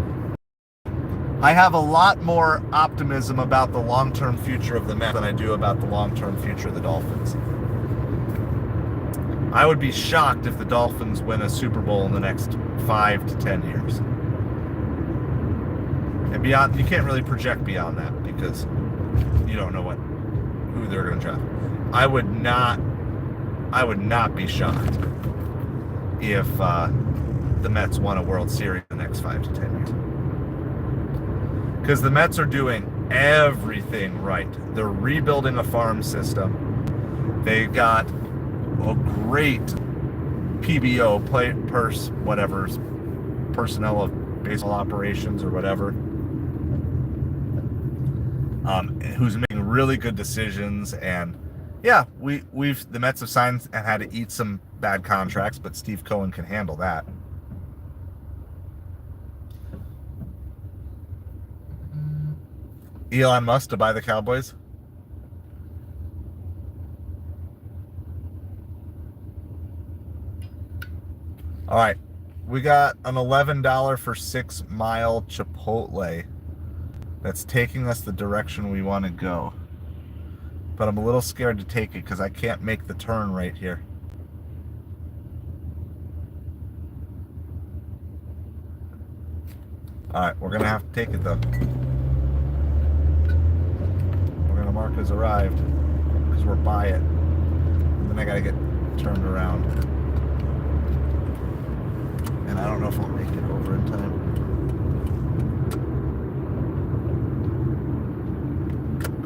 I have a lot more optimism about the long-term future of the Mets than I do about the long-term future of the Dolphins. I would be shocked if the Dolphins win a Super Bowl in the next 5 to 10 years. And beyond, you can't really project beyond that because you don't know who they're going to draft. I would not be shocked if the Mets won a World Series in the next 5 to 10 years. Because the Mets are doing everything right. They're rebuilding a farm system. They got a great PBO, personnel of baseball operations or whatever, who's making really good decisions. And yeah, the Mets have signed and had to eat some bad contracts, but Steve Cohen can handle that. Elon Musk to buy the Cowboys. All right, we got an $11 for 6 Mile Chipotle that's taking us the direction we want to go. But I'm a little scared to take it because I can't make the turn right here. All right, we're going to have to take it though. mark has arrived because we're by it. And then I gotta get turned around. And I don't know if I'll make it over in time.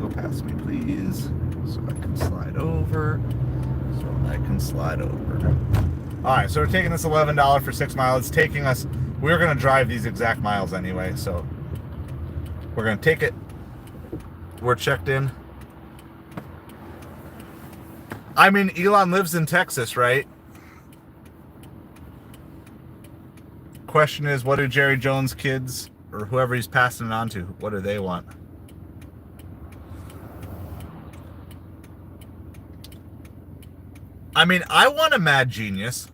Go past me, please. So I can slide over. Alright, so we're taking this $11 for 6 miles. It's taking us, we're going to drive these exact miles anyway, so we're going to take it. We're checked in. I mean, Elon lives in Texas, right? Question is, what do Jerry Jones' kids, or whoever he's passing it on to, what do they want? I mean, I want a mad genius.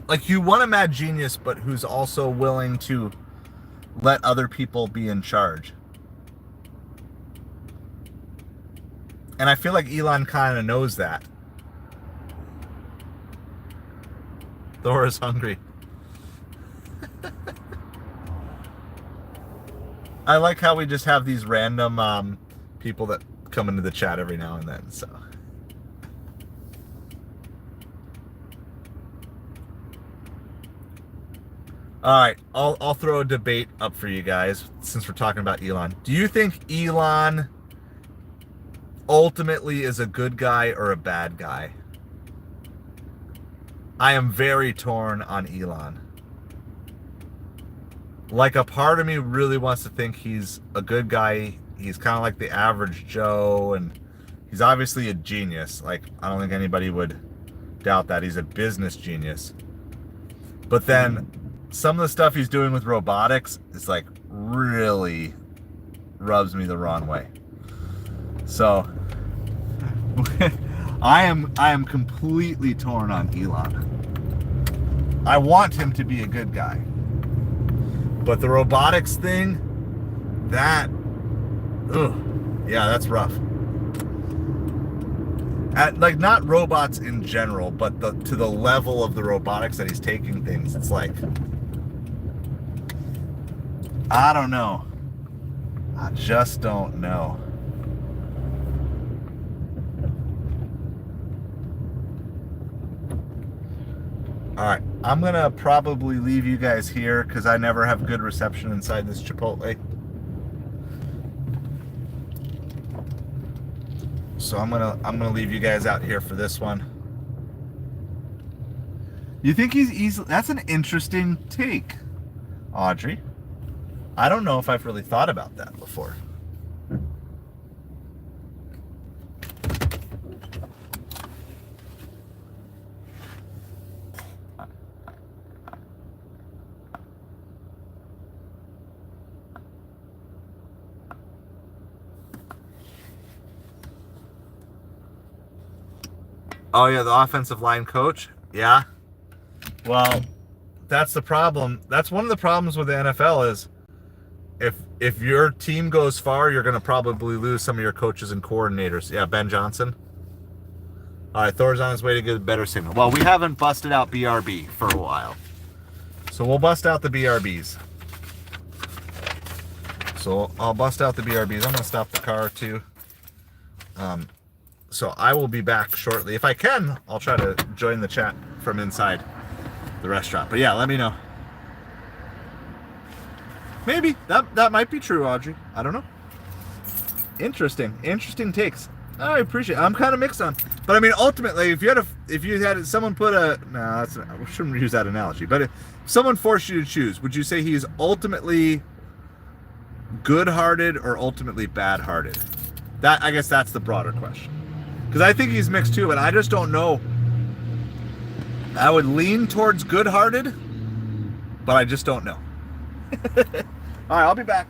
Like, you want a mad genius, but who's also willing to let other people be in charge. And I feel like Elon kind of knows that. Thor is hungry. I like how we just have these random people that come into the chat every now and then, so... All right, I'll throw a debate up for you guys since we're talking about Elon. Do you think Elon ultimately is a good guy or a bad guy? I am very torn on Elon. Like, a part of me really wants to think he's a good guy. He's kind of like the average Joe, and he's obviously a genius. Like, I don't think anybody would doubt that. He's a business genius. But then some of the stuff he's doing with robotics is like really rubs me the wrong way. So I am completely torn on Elon. I want him to be a good guy. But the robotics thing, that yeah, that's rough. Like, not robots in general, but to the level of the robotics that he's taking things, it's like, I don't know. I just don't know. Alright, I'm gonna probably leave you guys here because I never have good reception inside this Chipotle. So I'm gonna leave you guys out here for this one. You think he's that's an interesting take, Audrey. I don't know if I've really thought about that before. Oh yeah, the offensive line coach. Yeah. Well, that's the problem. That's one of the problems with the NFL is if your team goes far, you're going to probably lose some of your coaches and coordinators. Yeah, Ben Johnson. All right, Thor's on his way to get a better signal. Well, we haven't busted out BRB for a while. So we'll bust out the BRBs. So I'll bust out the BRBs. I'm going to stop the car too. So I will be back shortly. If I can, I'll try to join the chat from inside the restaurant. But yeah, let me know. Maybe. That might be true, Audrey. I don't know. Interesting. Interesting takes. I appreciate it. I'm kind of mixed on. But I mean, ultimately, if you had someone put a... No, I shouldn't use that analogy. But if someone forced you to choose, would you say he's ultimately good-hearted or ultimately bad-hearted? I guess that's the broader question. Because I think he's mixed too, and I just don't know. I would lean towards good-hearted, but I just don't know. All right, I'll be back.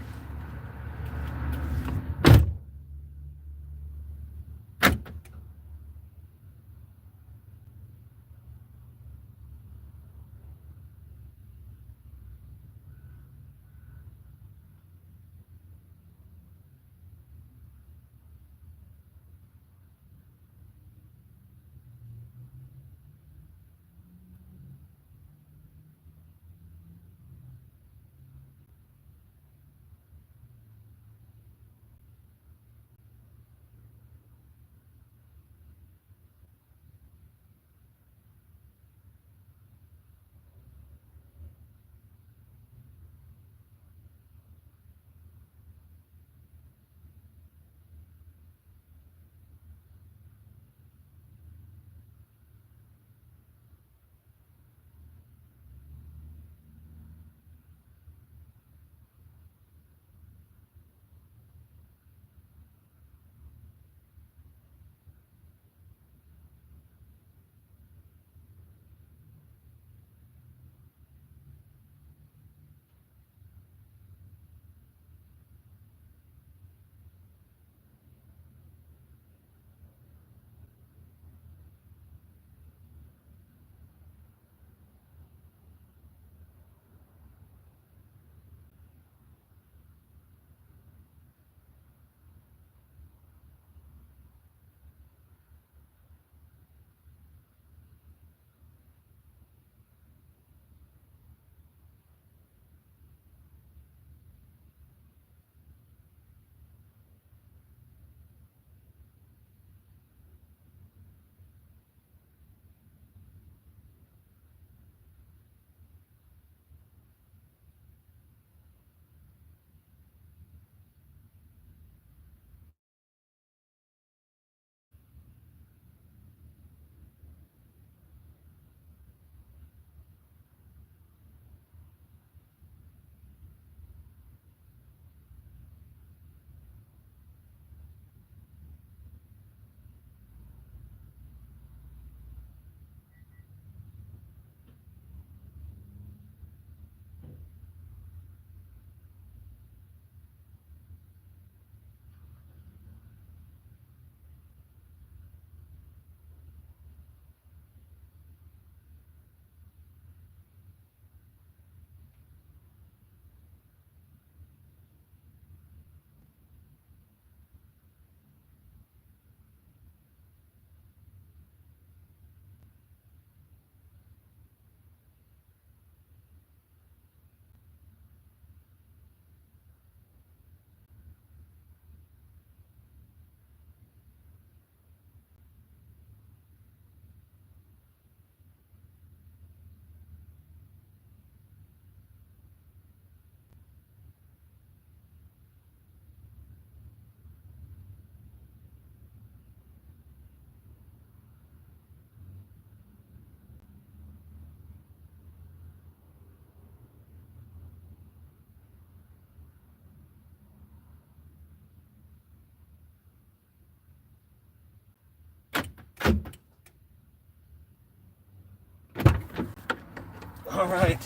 All right,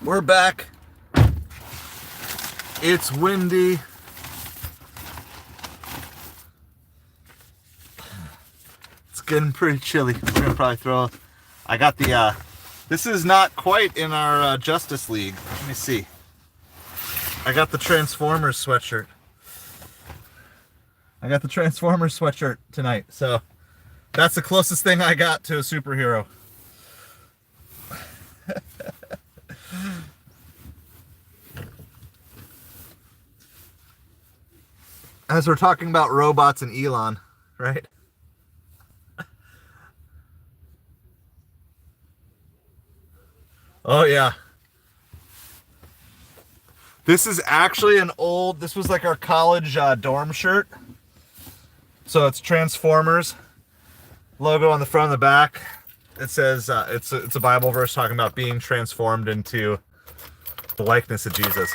we're back. It's windy. It's getting pretty chilly. We're gonna probably throw. I got the. This is not quite in our Justice League. Let me see. I got the Transformers sweatshirt. Tonight, so that's the closest thing I got to a superhero. As we're talking about robots and Elon, right? Oh yeah. This is actually this was like our college dorm shirt. So it's Transformers logo on the front and the back. It says it's a Bible verse talking about being transformed into the likeness of Jesus.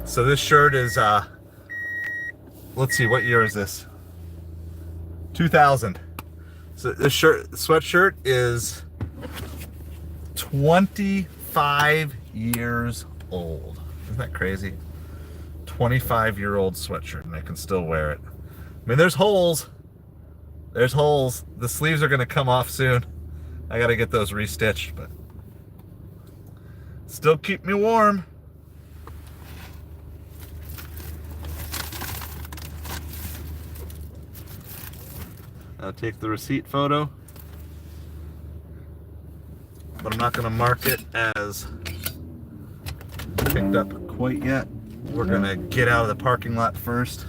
So this shirt is let's see, what year is this? 2000. So this sweatshirt is 25 years old. Isn't that crazy? 25-year-old sweatshirt, and I can still wear it. I mean, there's holes. There's holes. The sleeves are going to come off soon. I got to get those restitched, but still keep me warm. I'll take the receipt photo, but I'm not going to mark it as picked up quite yet. We're going to get out of the parking lot first,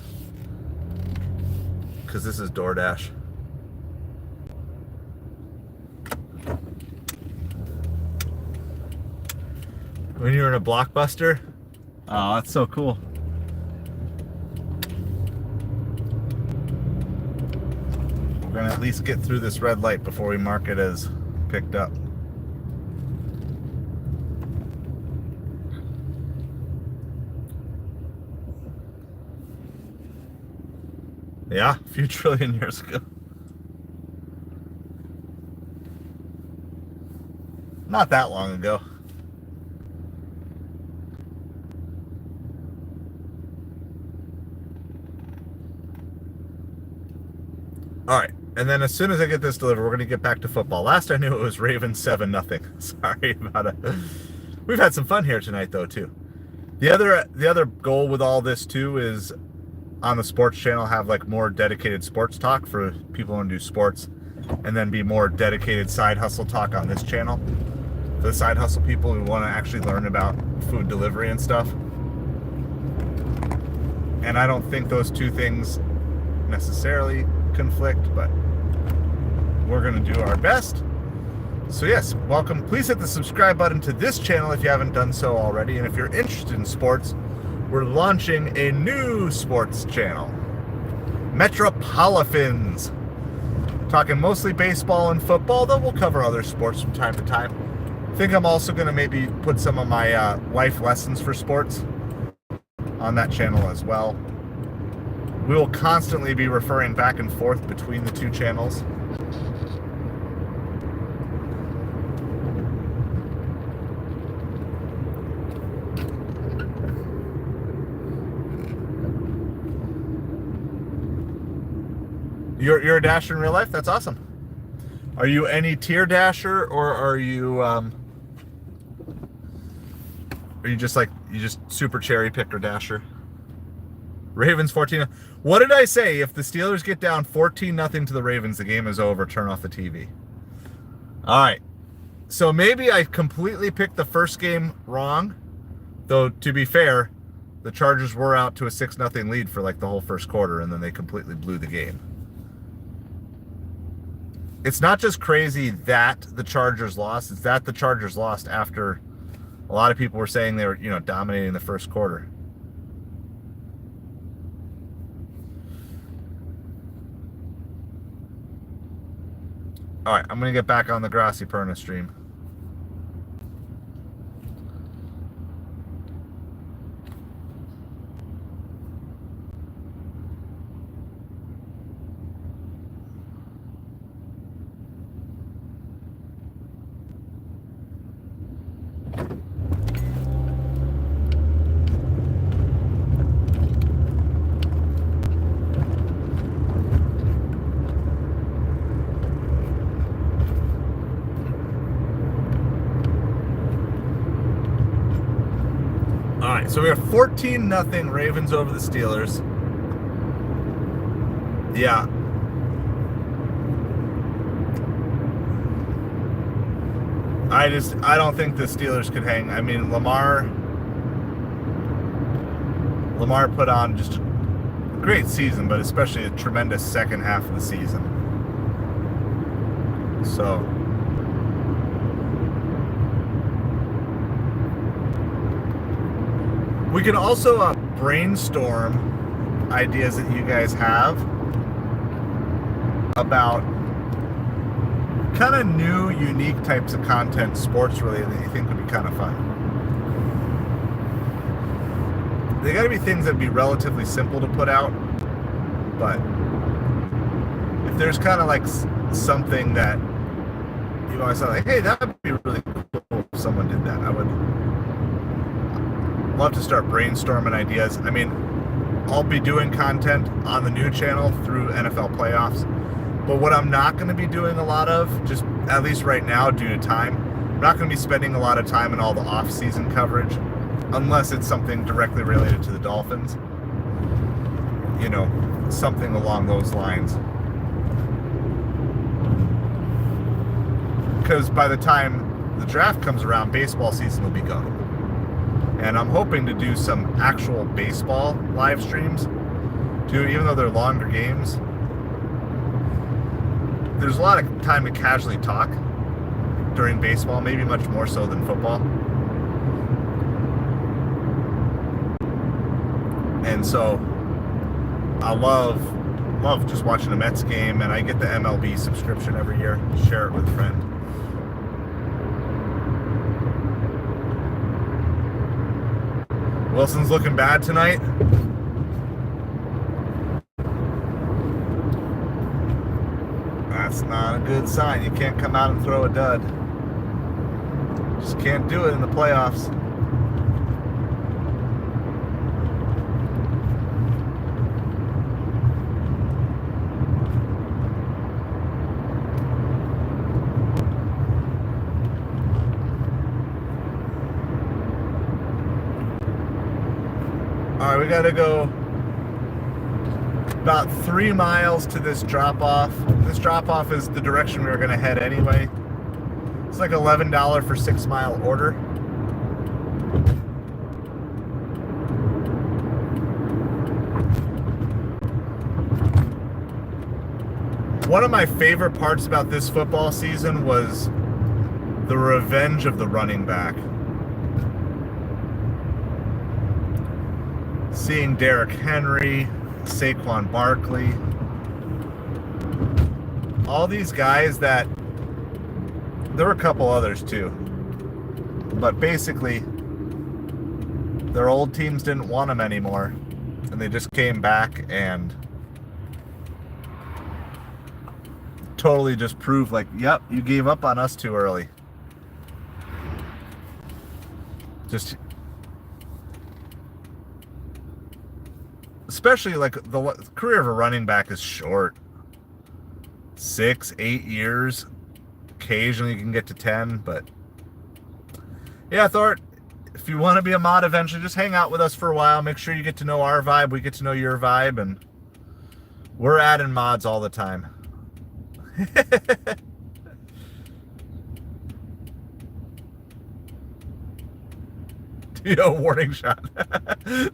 because this is DoorDash. When you're in a Blockbuster, oh, that's so cool. We're gonna at least get through this red light before we mark it as picked up. Yeah, a few trillion years ago. Not that long ago. All right, and then as soon as I get this delivered, we're going to get back to football. Last I knew it was Ravens 7-0. Sorry about it. We've had some fun here tonight, though, too. The other goal with all this, too, is on the sports channel have like more dedicated sports talk for people who want to do sports, and then be more dedicated side hustle talk on this channel for the side hustle people who want to actually learn about food delivery and stuff. And I don't think those two things necessarily conflict, but we're going to do our best. So yes, welcome. Please hit the subscribe button to this channel if you haven't done so already, and if you're interested in sports, we're launching a new sports channel, Metropolifins, talking mostly baseball and football, though we'll cover other sports from time to time. I think I'm also going to maybe put some of my life lessons for sports on that channel as well. We will constantly be referring back and forth between the two channels. You're a dasher in real life? That's awesome. Are you any tier dasher, or are you just super cherry picker dasher? Ravens 14. What did I say? If the Steelers get down 14-0 to the Ravens, the game is over. Turn off the TV. All right. So maybe I completely picked the first game wrong. Though, to be fair, the Chargers were out to a 6-0 lead for like the whole first quarter, and then they completely blew the game. It's not just crazy that the Chargers lost. It's that the Chargers lost after a lot of people were saying they were, dominating the first quarter. All right, I'm going to get back on the Grassy Perna stream. All right, so we have 14-0 Ravens over the Steelers. Yeah. I don't think the Steelers could hang. I mean, Lamar put on just a great season, but especially a tremendous second half of the season. So we can also brainstorm ideas that you guys have about kind of new, unique types of content, sports related, that you think would be kind of fun. They got to be things that'd be relatively simple to put out, but if there's kind of like something that you know, I said like, hey, that would be really cool if someone did that. I would love to start brainstorming ideas. I mean, I'll be doing content on the new channel through NFL playoffs, but what I'm not going to be doing a lot of, just at least right now due to time, I'm not going to be spending a lot of time in all the off-season coverage, unless it's something directly related to the Dolphins. You know, something along those lines. Because by the time the draft comes around, baseball season will be gone. And I'm hoping to do some actual baseball live streams, too, even though they're longer games. There's a lot of time to casually talk during baseball, maybe much more so than football. And so I love just watching a Mets game, and I get the MLB subscription every year. Share it with a friend. Wilson's looking bad tonight. That's not a good sign. You can't come out and throw a dud. Just can't do it in the playoffs. All right, we got to go about 3 miles to this drop-off. This drop-off is the direction we were going to head anyway. It's like $11 for 6-mile order. One of my favorite parts about this football season was the revenge of the running back. Seeing Derrick Henry, Saquon Barkley, all these guys that, there were a couple others too, but basically their old teams didn't want them anymore, and they just came back and totally just proved like, yep, you gave up on us too early. Just especially like the career of a running back is short. 6, 8 years. Occasionally you can get to 10, but yeah, Thort, if you want to be a mod eventually, just hang out with us for a while. Make sure you get to know our vibe, we get to know your vibe, and we're adding mods all the time. Yo, warning shot.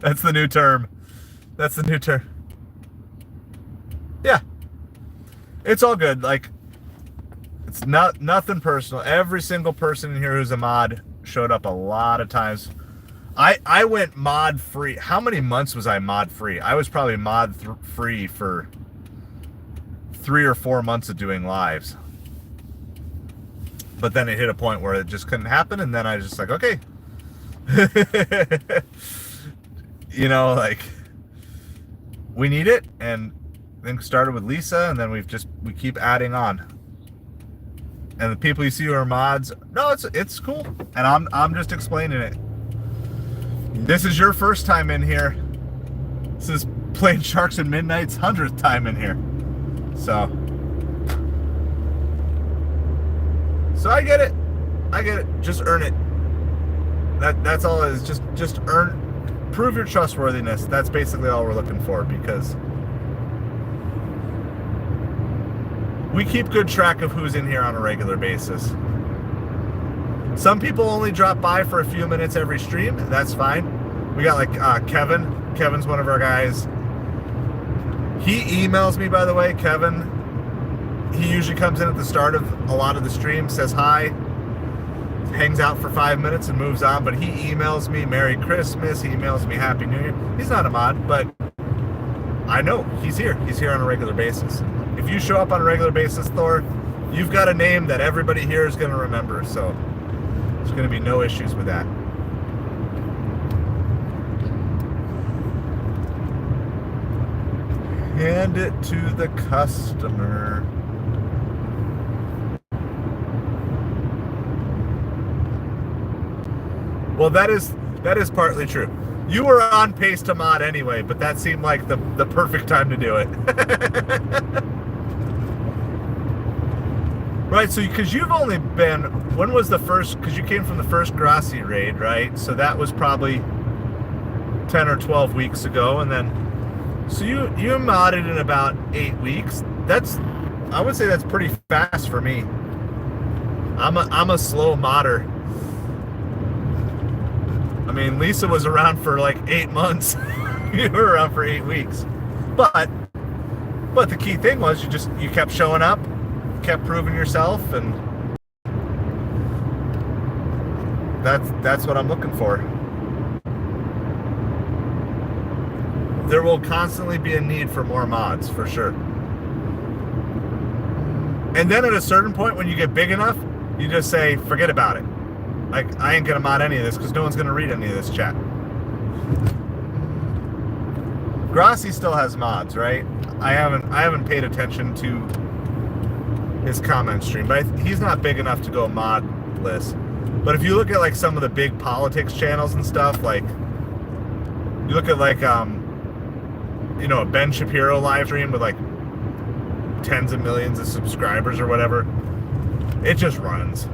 That's the new term. That's the new term. Yeah. It's all good. Like, it's nothing personal. Every single person in here who's a mod showed up a lot of times. I went mod free. How many months was I mod free? I was probably mod free for 3 or 4 months of doing lives. But then it hit a point where it just couldn't happen, and then I was just like, okay. You know, like, we need it, and then started with Lisa, and then we keep adding on. And the people you see who are mods, no, it's cool, and I'm just explaining it. This is your first time in here. This is Playing Sharks and Midnight's 100th time in here. So I get it. Just earn it. That's all it is. Just prove your trustworthiness. That's basically all we're looking for, because we keep good track of who's in here on a regular basis. Some people only drop by for a few minutes every stream. That's fine. We got like Kevin. Kevin's one of our guys. He emails me, by the way. Kevin, he usually comes in at the start of a lot of the streams, says hi, hangs out for 5 minutes and moves on. But he emails me Merry Christmas. He emails me Happy New Year. He's not a mod, but I know he's here. He's here on a regular basis. If you show up on a regular basis, Thor, you've got a name that everybody here is going to remember. So there's going to be no issues with that. Hand it to the customer. Well, that is partly true. You were on pace to mod anyway, but that seemed like the perfect time to do it. Right, so because you've only been, when was the first, because you came from the first Grassi raid, right? So that was probably 10 or 12 weeks ago, and then, so you modded in about 8 weeks. I would say that's pretty fast for me. I'm a slow modder. I mean, Lisa was around for like 8 months. You were around for 8 weeks. But the key thing was you kept showing up, kept proving yourself, and that's what I'm looking for. There will constantly be a need for more mods, for sure. And then at a certain point, when you get big enough, you just say, forget about it. Like, I ain't gonna mod any of this because no one's gonna read any of this chat. Grassi still has mods, right? I haven't paid attention to his comment stream, but he's not big enough to go mod list. But if you look at like some of the big politics channels and stuff, like you look at like a Ben Shapiro live stream with like tens of millions of subscribers or whatever, it just runs.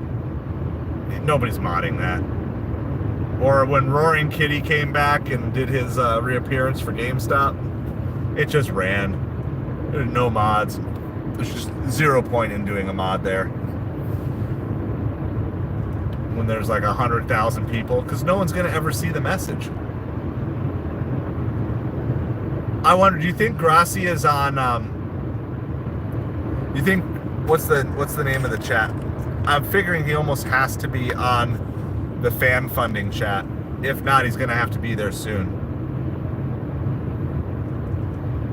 Nobody's modding that. Or when Roaring Kitty came back and did his reappearance for GameStop, it just ran. There's no mods. There's just 0 point in doing a mod there. When there's like 100,000 people, because no one's gonna ever see the message. I wonder, do you think Grassi is on? You think what's the name of the chat? I'm figuring he almost has to be on the fan funding chat. If not, he's gonna have to be there soon.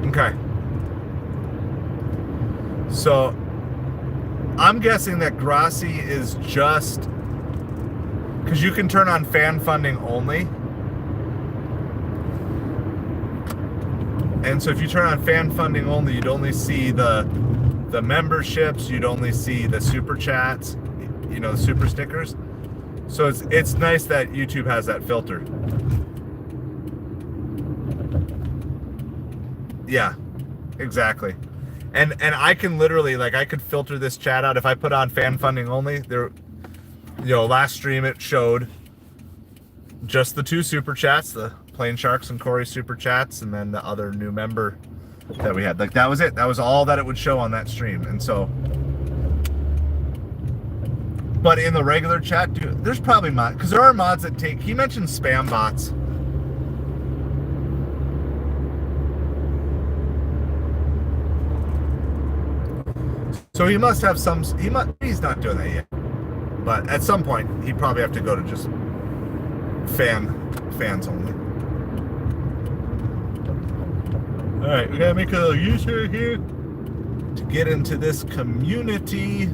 Okay. So I'm guessing that Grassi is just because you can turn on fan funding only. And so if you turn on fan funding only, you'd only see the memberships, you'd only see the super chats, the super stickers. So it's nice that YouTube has that filter. Yeah, exactly. And I can literally, like, I could filter this chat out if I put on fan funding only. There, last stream it showed just the 2 super chats, the Plain Sharks and Corey super chats, and then the other new member that we had. Like, that was it. That was all that it would show on that stream. And so, but in the regular chat, dude, there's probably mods, because there are mods that take, he mentioned spam bots. So he must have some, he's not doing that yet. But at some point, he'd probably have to go to just fans only. All right, we gotta make a little U-turn here to get into this community.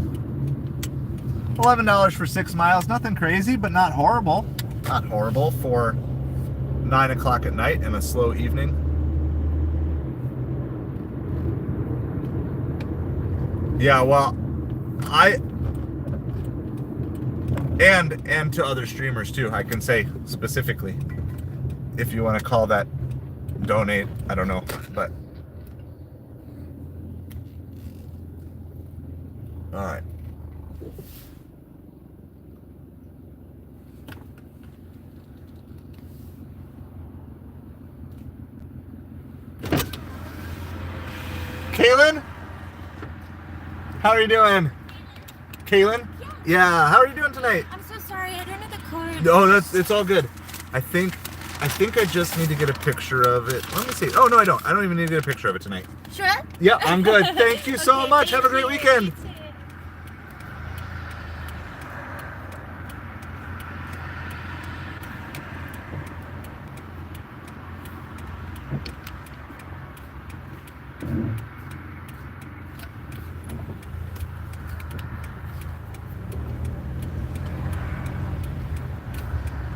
$11 for 6 miles, nothing crazy, but not horrible. Not horrible for 9 o'clock at night and a slow evening. Yeah, well, and to other streamers too, I can say specifically, if you want to call that donate, I don't know, but all right. Kaylin? How are you doing? Kaylin? Yeah, how are you doing tonight? I'm so sorry, I don't know the code. No, it's all good. I think I just need to get a picture of it. Let me see. Oh, no, I don't. I don't even need to get a picture of it tonight. Sure? Yeah, I'm good. Thank you so Okay, much. thank Have a great you. weekend. You too.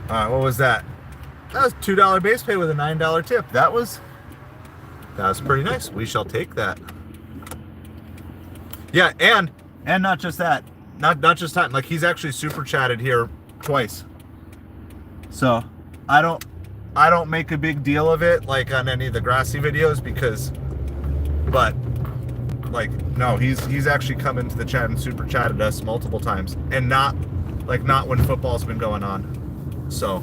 All right, what was that? That was $2 base pay with a $9 tip. That was pretty nice. We shall take that. Yeah, and not just that. Not just that. Like, he's actually super chatted here twice. So I don't make a big deal of it like on any of the grassy videos but like, no, he's actually come into the chat and super chatted us multiple times, and not when football's been going on. So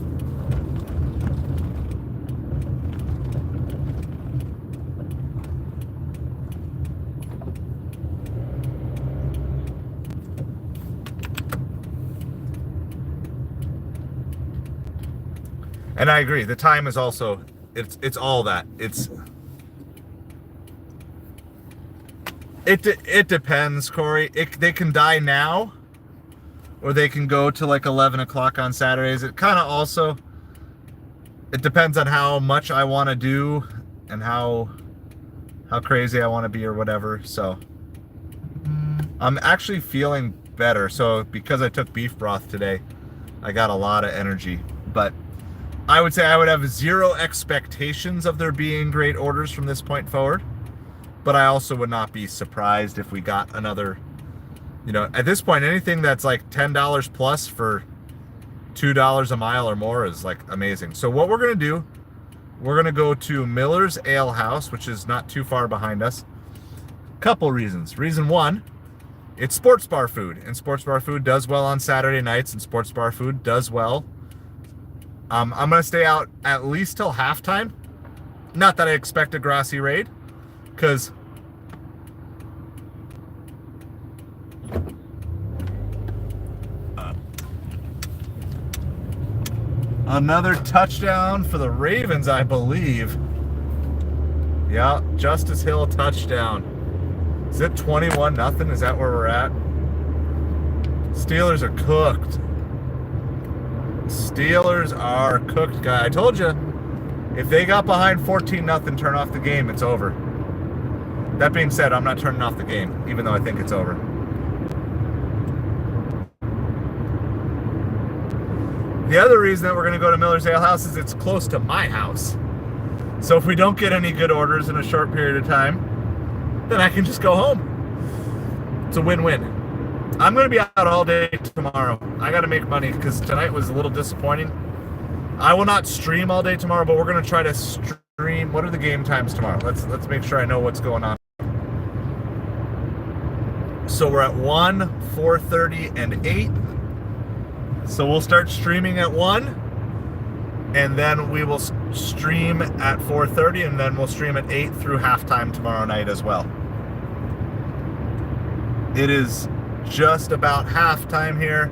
and I agree, the time is also it's all that. It depends, Corey. They can die now, or they can go to like 11 o'clock on Saturdays. It kind of also, it depends on how much I want to do and how crazy I want to be or whatever. So I'm actually feeling better. So because I took beef broth today, I got a lot of energy. But I would say I would have zero expectations of there being great orders from this point forward. But I also would not be surprised if we got another, at this point, anything that's like $10 plus for $2 a mile or more is like amazing. So what we're going to do, we're going to go to Miller's Ale House, which is not too far behind us. Couple reasons. Reason one, it's sports bar food, and sports bar food does well on Saturday nights, and sports bar food does well. I'm going to stay out at least till halftime. Not that I expect a grassy raid, because another touchdown for the Ravens, I believe. Yeah, Justice Hill touchdown. Is it 21-0? Is that where we're at? Steelers are cooked. Steelers are cooked, guy. I told you, if they got behind 14-0, turn off the game, it's over. That being said, I'm not turning off the game, even though I think it's over. The other reason that we're going to go to Miller's Ale House is it's close to my house. So if we don't get any good orders in a short period of time, then I can just go home. It's a win-win. I'm going to be out all day tomorrow. I got to make money because tonight was a little disappointing. I will not stream all day tomorrow, but we're going to try to stream. What are the game times tomorrow? Let's make sure I know what's going on. So we're at 1, 4:30, and 8. So we'll start streaming at 1, and then we will stream at 4:30, and then we'll stream at 8 through halftime tomorrow night as well. It is just about halftime here.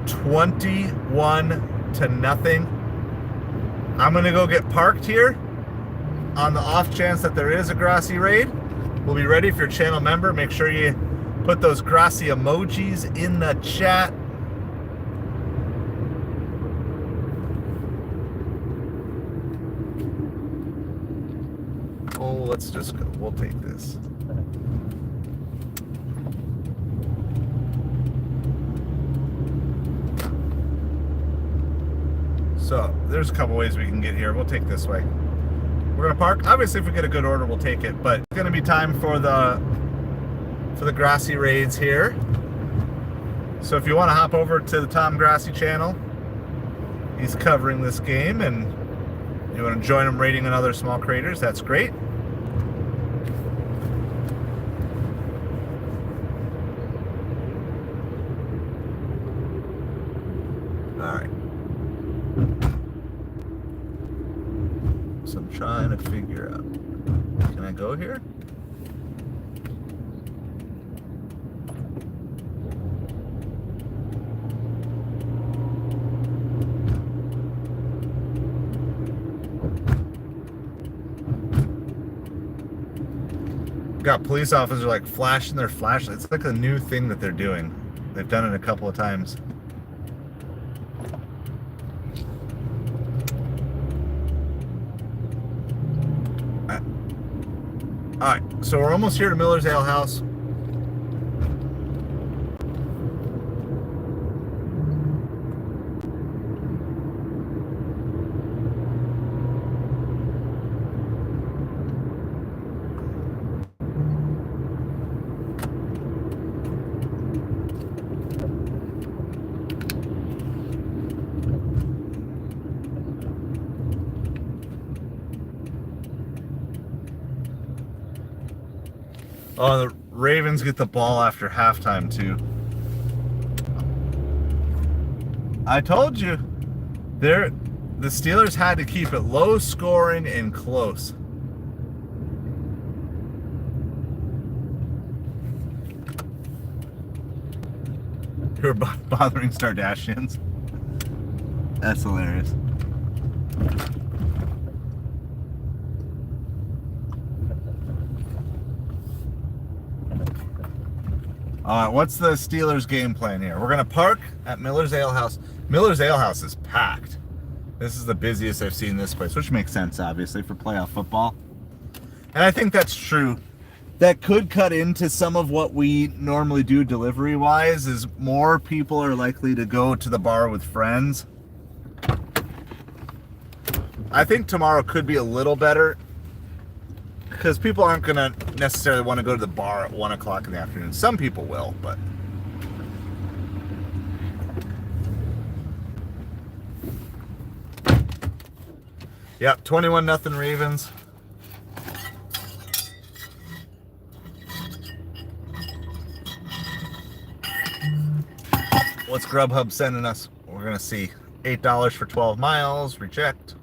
21-0. I'm going to go get parked here on the off chance that there is a grassy raid. We'll be ready. If you're a channel member, make sure you put those grassy emojis in the chat. Oh, let's just go. We'll take this. So there's a couple ways we can get here. We'll take this way. We're gonna park. Obviously, if we get a good order, we'll take it. But it's gonna be time for the grassy raids here. So if you want to hop over to the Tom Grassy channel, he's covering this game, and you want to join him raiding in other small creators, that's great. So I'm trying to figure out, can I go here? Got police officers like flashing their flashlights. It's like a new thing that they're doing. They've done it a couple of times. Alright, so we're almost here to Miller's Ale House. Oh, the Ravens get the ball after halftime, too. I told you. The Steelers had to keep it low scoring and close. You're bothering Stardashians. That's hilarious. All right, what's the Steelers game plan here? We're going to park at Miller's Ale House. Miller's Ale House is packed. This is the busiest I've seen this place, which makes sense, obviously, for playoff football. And I think that's true. That could cut into some of what we normally do delivery-wise, is more people are likely to go to the bar with friends. I think tomorrow could be a little better, because people aren't going to necessarily want to go to the bar at 1 o'clock in the afternoon. Some people will, but... Yep, 21-0 Ravens. What's Grubhub sending us? We're going to see. $8 for 12 miles. Reject.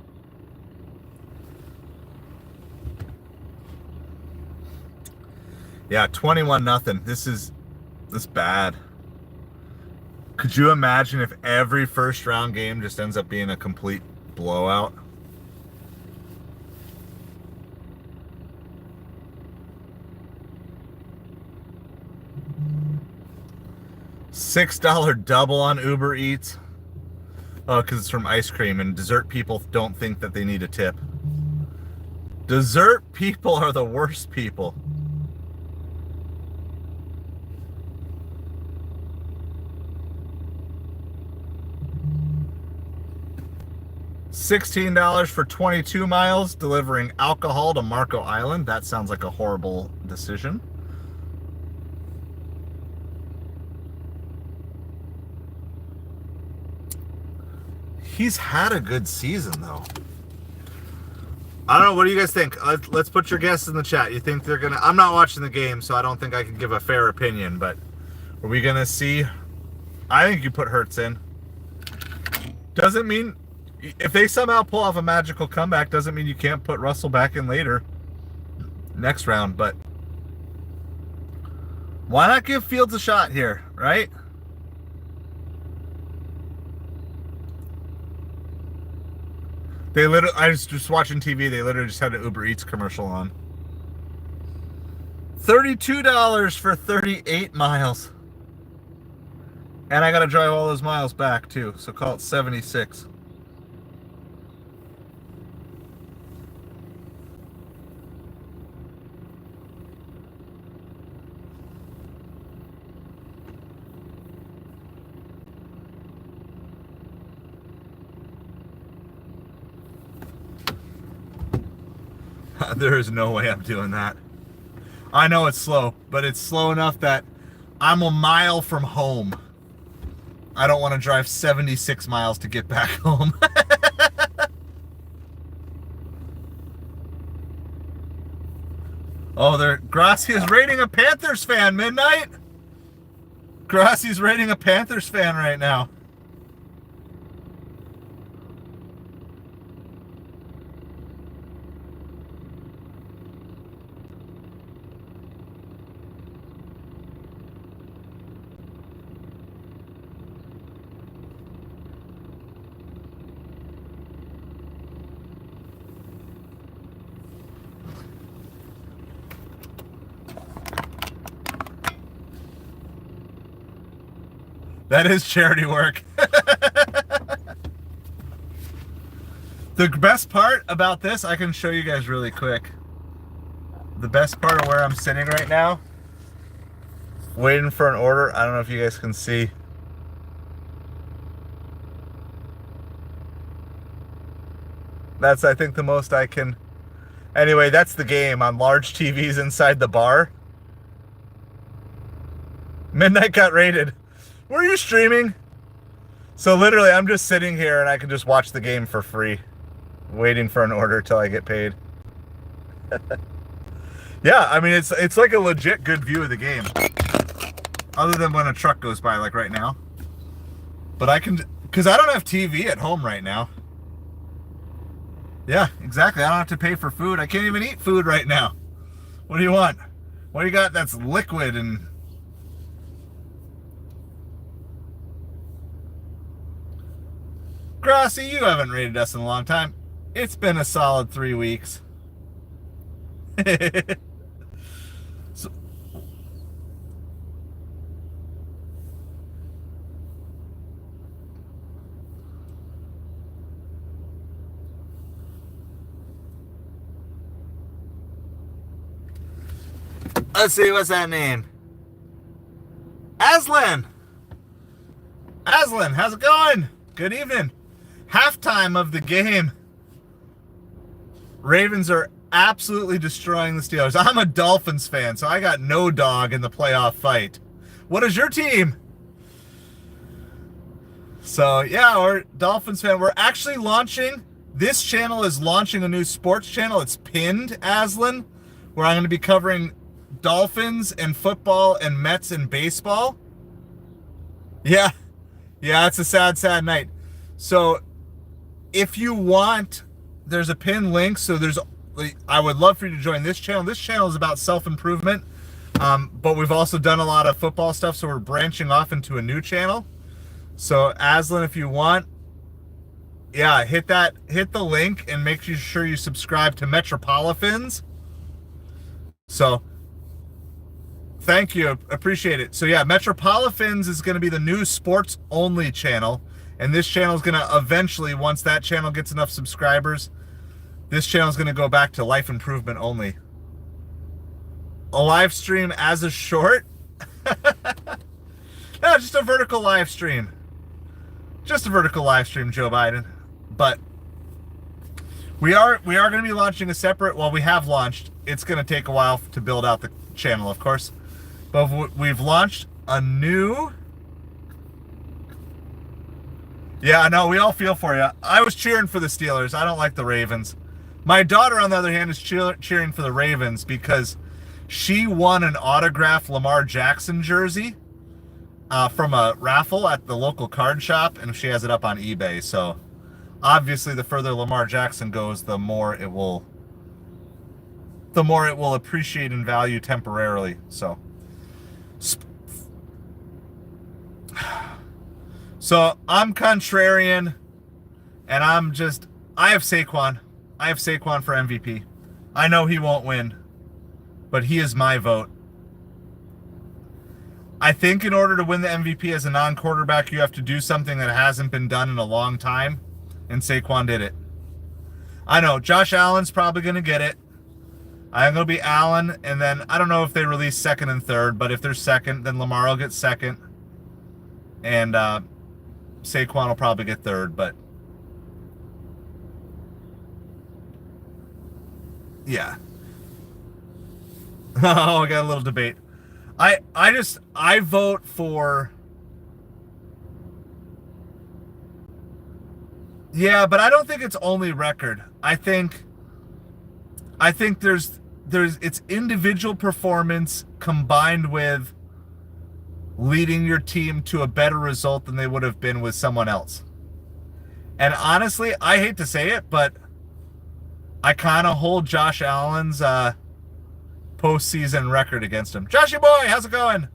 Yeah, 21-0. This is bad. Could you imagine if every first round game just ends up being a complete blowout? $6 double on Uber Eats. Oh, because it's from ice cream, and dessert people don't think that they need a tip. Dessert people are the worst people. $16 for 22 miles delivering alcohol to Marco Island. That sounds like a horrible decision. He's had a good season, though. I don't know. What do you guys think? Let's put your guesses in the chat. You think they're going to... I'm not watching the game, so I don't think I can give a fair opinion, but are we going to see... I think you put Hurts in. Doesn't mean... If they somehow pull off a magical comeback, doesn't mean you can't put Russell back in later. Next round, but... Why not give Fields a shot here, right? They literally, I was just watching TV, they literally just had an Uber Eats commercial on. $32 for 38 miles. And I got to drive all those miles back too, so call it 76. There is no way I'm doing that. I know it's slow, but it's slow enough that I'm a mile from home. I don't want to drive 76 miles to get back home. Oh, Gracia's rating a Panthers fan, Midnight. Gracia's rating a Panthers fan right now. That is charity work. The best part about this, I can show you guys really quick. The best part of where I'm sitting right now, waiting for an order. I don't know if you guys can see. That's, I think, the most I can. Anyway, that's the game on large TVs inside the bar. Midnight got raided. Were you streaming? So literally, I'm just sitting here and I can just watch the game for free, waiting for an order till I get paid. Yeah, I mean, it's like a legit good view of the game. Other than when a truck goes by, like right now. But I can, because I don't have TV at home right now. Yeah, exactly. I don't have to pay for food. I can't even eat food right now. What do you want? What do you got that's liquid and... Grossi, you haven't rated us in a long time. It's been a solid 3 weeks. So, let's see, what's that name? Aslan! Aslan, how's it going? Good evening. Halftime of the game. Ravens are absolutely destroying the Steelers. I'm a Dolphins fan, so I got no dog in the playoff fight. What is your team? So, yeah, we're Dolphins fan. We're actually launching, this channel is launching a new sports channel. It's pinned, Aslan, where I'm going to be covering Dolphins and football and Mets and baseball. Yeah, it's a sad, sad night. So, if you want, there's a pinned link. So I would love for you to join this channel. This channel is about self-improvement, but we've also done a lot of football stuff, so we're branching off into a new channel. So Aslan, if you want, yeah, hit the link and make sure you subscribe to Metropolitans. So thank you, appreciate it. So yeah, Metropolitans is going to be the new sports only channel. And this channel is going to eventually, once that channel gets enough subscribers, this channel is going to go back to life improvement only. A live stream as a short? No, just a vertical live stream. Just a vertical live stream, Joe Biden. But we are going to be launching a separate, well, we have launched. It's going to take a while to build out the channel, of course. But we've launched a new... Yeah, no, we all feel for you. I was cheering for the Steelers. I don't like the Ravens. My daughter, on the other hand, is cheering for the Ravens because she won an autographed Lamar Jackson jersey from a raffle at the local card shop, and she has it up on eBay. So, obviously, the further Lamar Jackson goes, the more it will appreciate in value temporarily. So I'm contrarian, and I have Saquon. I have Saquon for MVP. I know he won't win, but he is my vote. I think in order to win the MVP as a non-quarterback, you have to do something that hasn't been done in a long time, and Saquon did it. I know, Josh Allen's probably going to get it. I'm going to be Allen, and then I don't know if they release second and third, but if they're second, then Lamar will get second. And Saquon will probably get third, but yeah. Oh, I got a little debate. I vote for, yeah, but I don't think it's only record. I think there's it's individual performance combined with leading your team to a better result than they would have been with someone else. And honestly, I hate to say it, but I kind of hold Josh Allen's postseason record against him. Joshy boy, how's it going?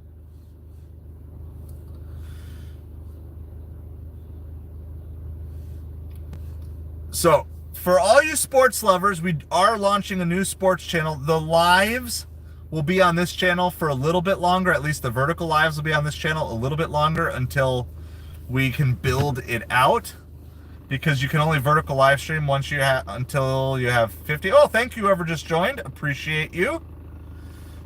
So, for all you sports lovers, we are launching a new sports channel. The lives will be on this channel for a little bit longer. At least the vertical lives will be on this channel a little bit longer until we can build it out, because you can only vertical live stream once you have until you have 50. Oh, thank you whoever just joined. Appreciate you.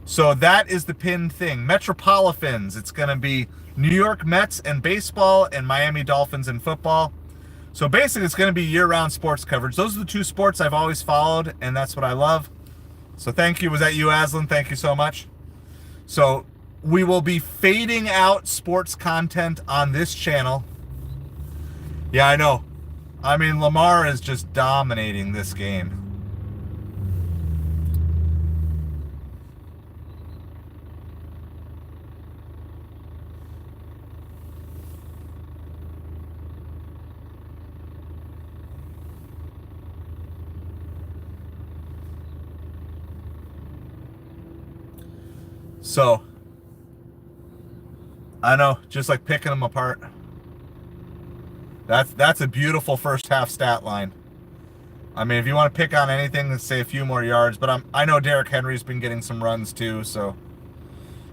So that is the pinned thing. Metropolitans. It's going to be New York Mets and baseball and Miami Dolphins and football. So basically it's going to be year-round sports coverage. Those are the two sports I've always followed, and that's what I love. So thank you. Was that you, Aslan? Thank you so much. So we will be fading out sports content on this channel. Yeah, I know. I mean, Lamar is just dominating this game. So, I know, just like picking them apart. That's a beautiful first half stat line. I mean, if you want to pick on anything, let's say a few more yards. But I know Derrick Henry's been getting some runs too. So,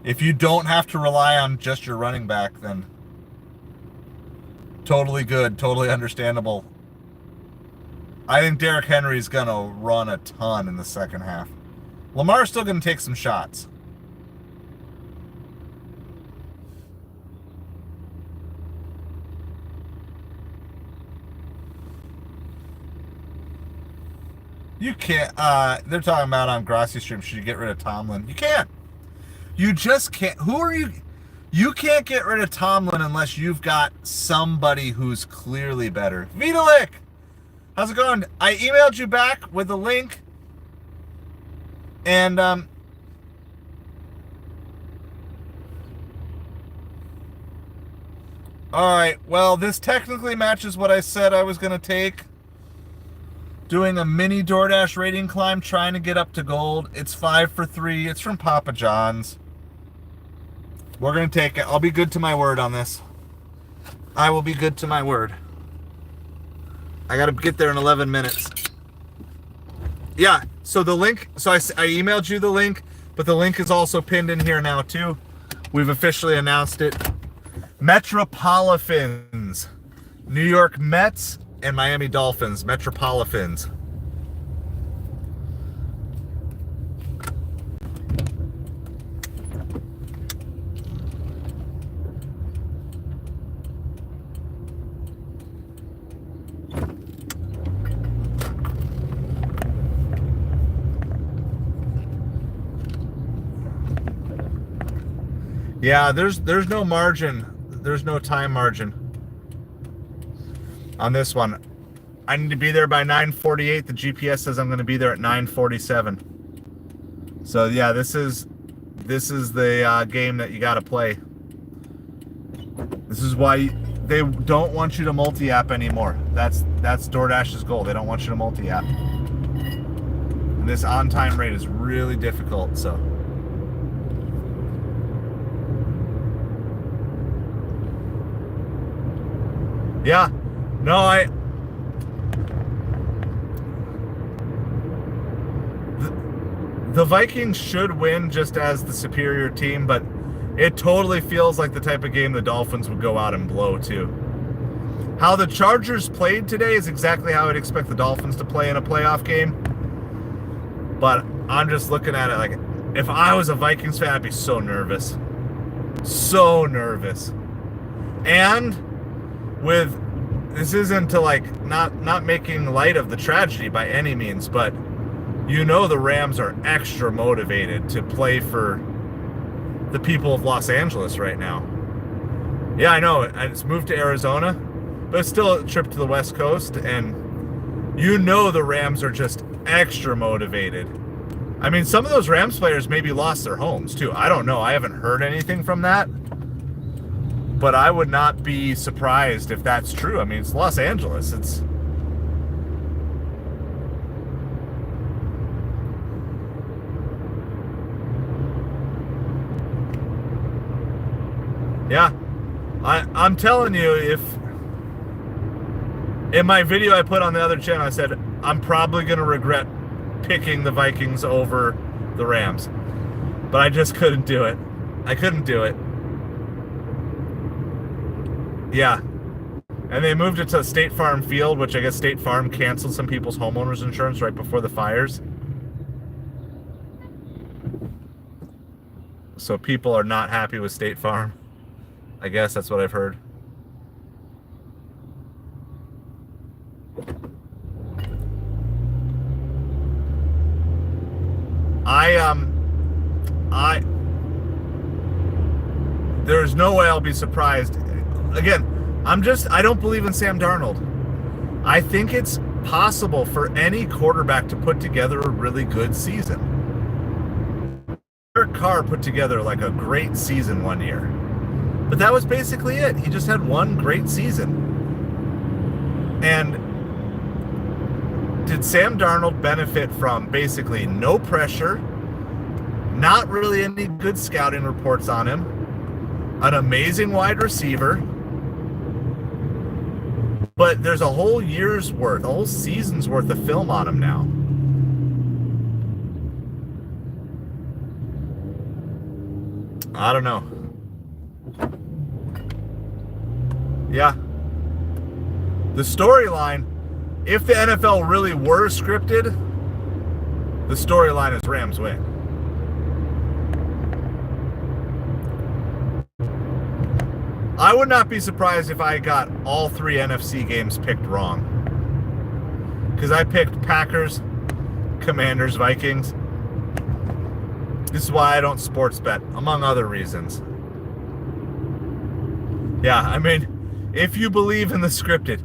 if you don't have to rely on just your running back, then totally good, totally understandable. I think Derrick Henry's gonna run a ton in the second half. Lamar's still gonna take some shots. You can't, they're talking about on Grassi stream, should you get rid of Tomlin? You can't. You just can't. Who are you? You can't get rid of Tomlin unless you've got somebody who's clearly better. Vitalik! How's it going? I emailed you back with a link. And, all right, well, this technically matches what I said I was going to take. Doing a mini DoorDash rating climb, trying to get up to gold. It's 5 for 3. It's from Papa John's. We're going to take it. I'll be good to my word on this. I will be good to my word. I got to get there in 11 minutes. Yeah, so the link, so I emailed you the link, but the link is also pinned in here now too. We've officially announced it. Metropolitans. New York Mets and Miami Dolphins, Metropolitans. Yeah, there's no margin. There's no time margin on this one. I need to be there by 9:48. The GPS says I'm going to be there at 9:47. So yeah, this is the game that you got to play. This is why they don't want you to multi-app anymore. That's DoorDash's goal. They don't want you to multi-app. And this on-time rate is really difficult. So. Yeah, no, the Vikings should win just as the superior team, but it totally feels like the type of game the Dolphins would go out and blow too. How the Chargers played today is exactly how I'd expect the Dolphins to play in a playoff game. But I'm just looking at it like, if I was a Vikings fan, I'd be so nervous. So nervous. And with, this isn't to like not making light of the tragedy by any means, but you know the Rams are extra motivated to play for the people of Los Angeles right now. Yeah, I know, it's moved to Arizona, but it's still a trip to the West Coast, and you know the Rams are just extra motivated. I mean, some of those Rams players maybe lost their homes too. I don't know. I haven't heard anything from that. But I would not be surprised if that's true. I mean, it's Los Angeles. It's... Yeah. I'm telling you, if... In my video I put on the other channel, I said, I'm probably going to regret picking the Vikings over the Rams. But I just couldn't do it. I couldn't do it. Yeah. And they moved it to State Farm Field, which I guess State Farm canceled some people's homeowners insurance right before the fires. So people are not happy with State Farm. I guess that's what I've heard. There's no way I'll be surprised. Again, I don't believe in Sam Darnold. I think it's possible for any quarterback to put together a really good season. Derek Carr put together like a great season one year. But that was basically it. He just had one great season. And did Sam Darnold benefit from basically no pressure, not really any good scouting reports on him, an amazing wide receiver, but there's a whole year's worth, a whole season's worth of film on him now. I don't know. Yeah. The storyline, if the NFL really were scripted, the storyline is Rams win. I would not be surprised if I got all 3 NFC games picked wrong. Because I picked Packers, Commanders, Vikings. This is why I don't sports bet, among other reasons. Yeah, I mean, if you believe in the scripted,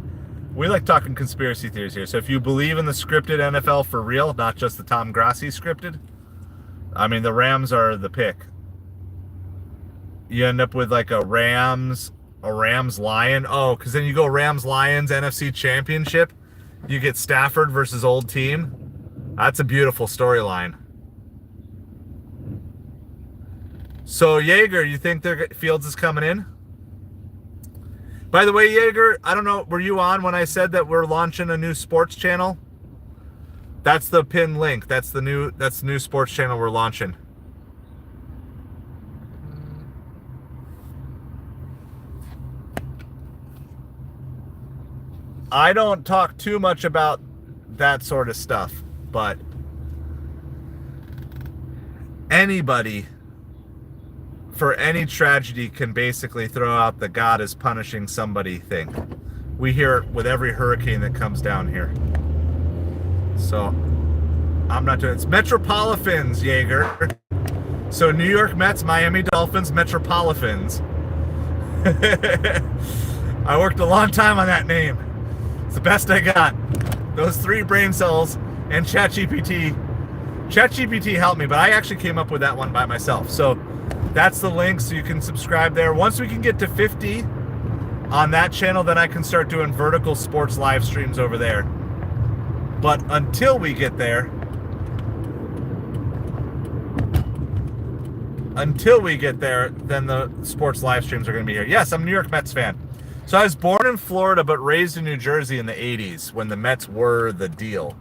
we like talking conspiracy theories here. So if you believe in the scripted NFL for real, not just the Tom Grassi scripted, I mean, the Rams are the pick. You end up with like a Rams Lion. Oh, because then you go Rams Lions NFC Championship. You get Stafford versus old team. That's a beautiful storyline. So Jaeger, you think Fields is coming in? By the way, Jaeger, I don't know, were you on when I said that we're launching a new sports channel? That's the pinned link. That's the new sports channel we're launching. I don't talk too much about that sort of stuff, but anybody for any tragedy can basically throw out the God is punishing somebody thing. We hear it with every hurricane that comes down here. So I'm not doing it. It's Metropolitans, Jaeger. So New York Mets, Miami Dolphins, Metropolitans. I worked a long time on that name. It's the best I got. Those 3 brain cells and ChatGPT. ChatGPT helped me, but I actually came up with that one by myself. So that's the link, so you can subscribe there. Once we can get to 50 on that channel, then I can start doing vertical sports live streams over there. But until we get there, then the sports live streams are going to be here. Yes, I'm a New York Mets fan. So I was born in Florida but raised in New Jersey in the 80s when the Mets were the deal.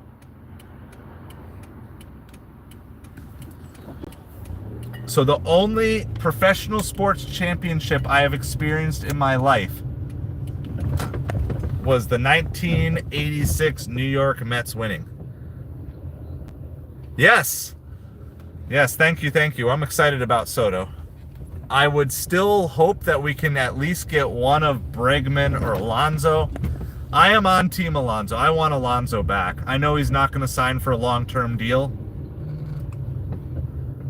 So the only professional sports championship I have experienced in my life was the 1986 New York Mets winning. Yes. Yes, thank you. I'm excited about Soto. I would still hope that we can at least get one of Bregman or Alonso. I am on Team Alonso. I want Alonso back. I know he's not going to sign for a long-term deal,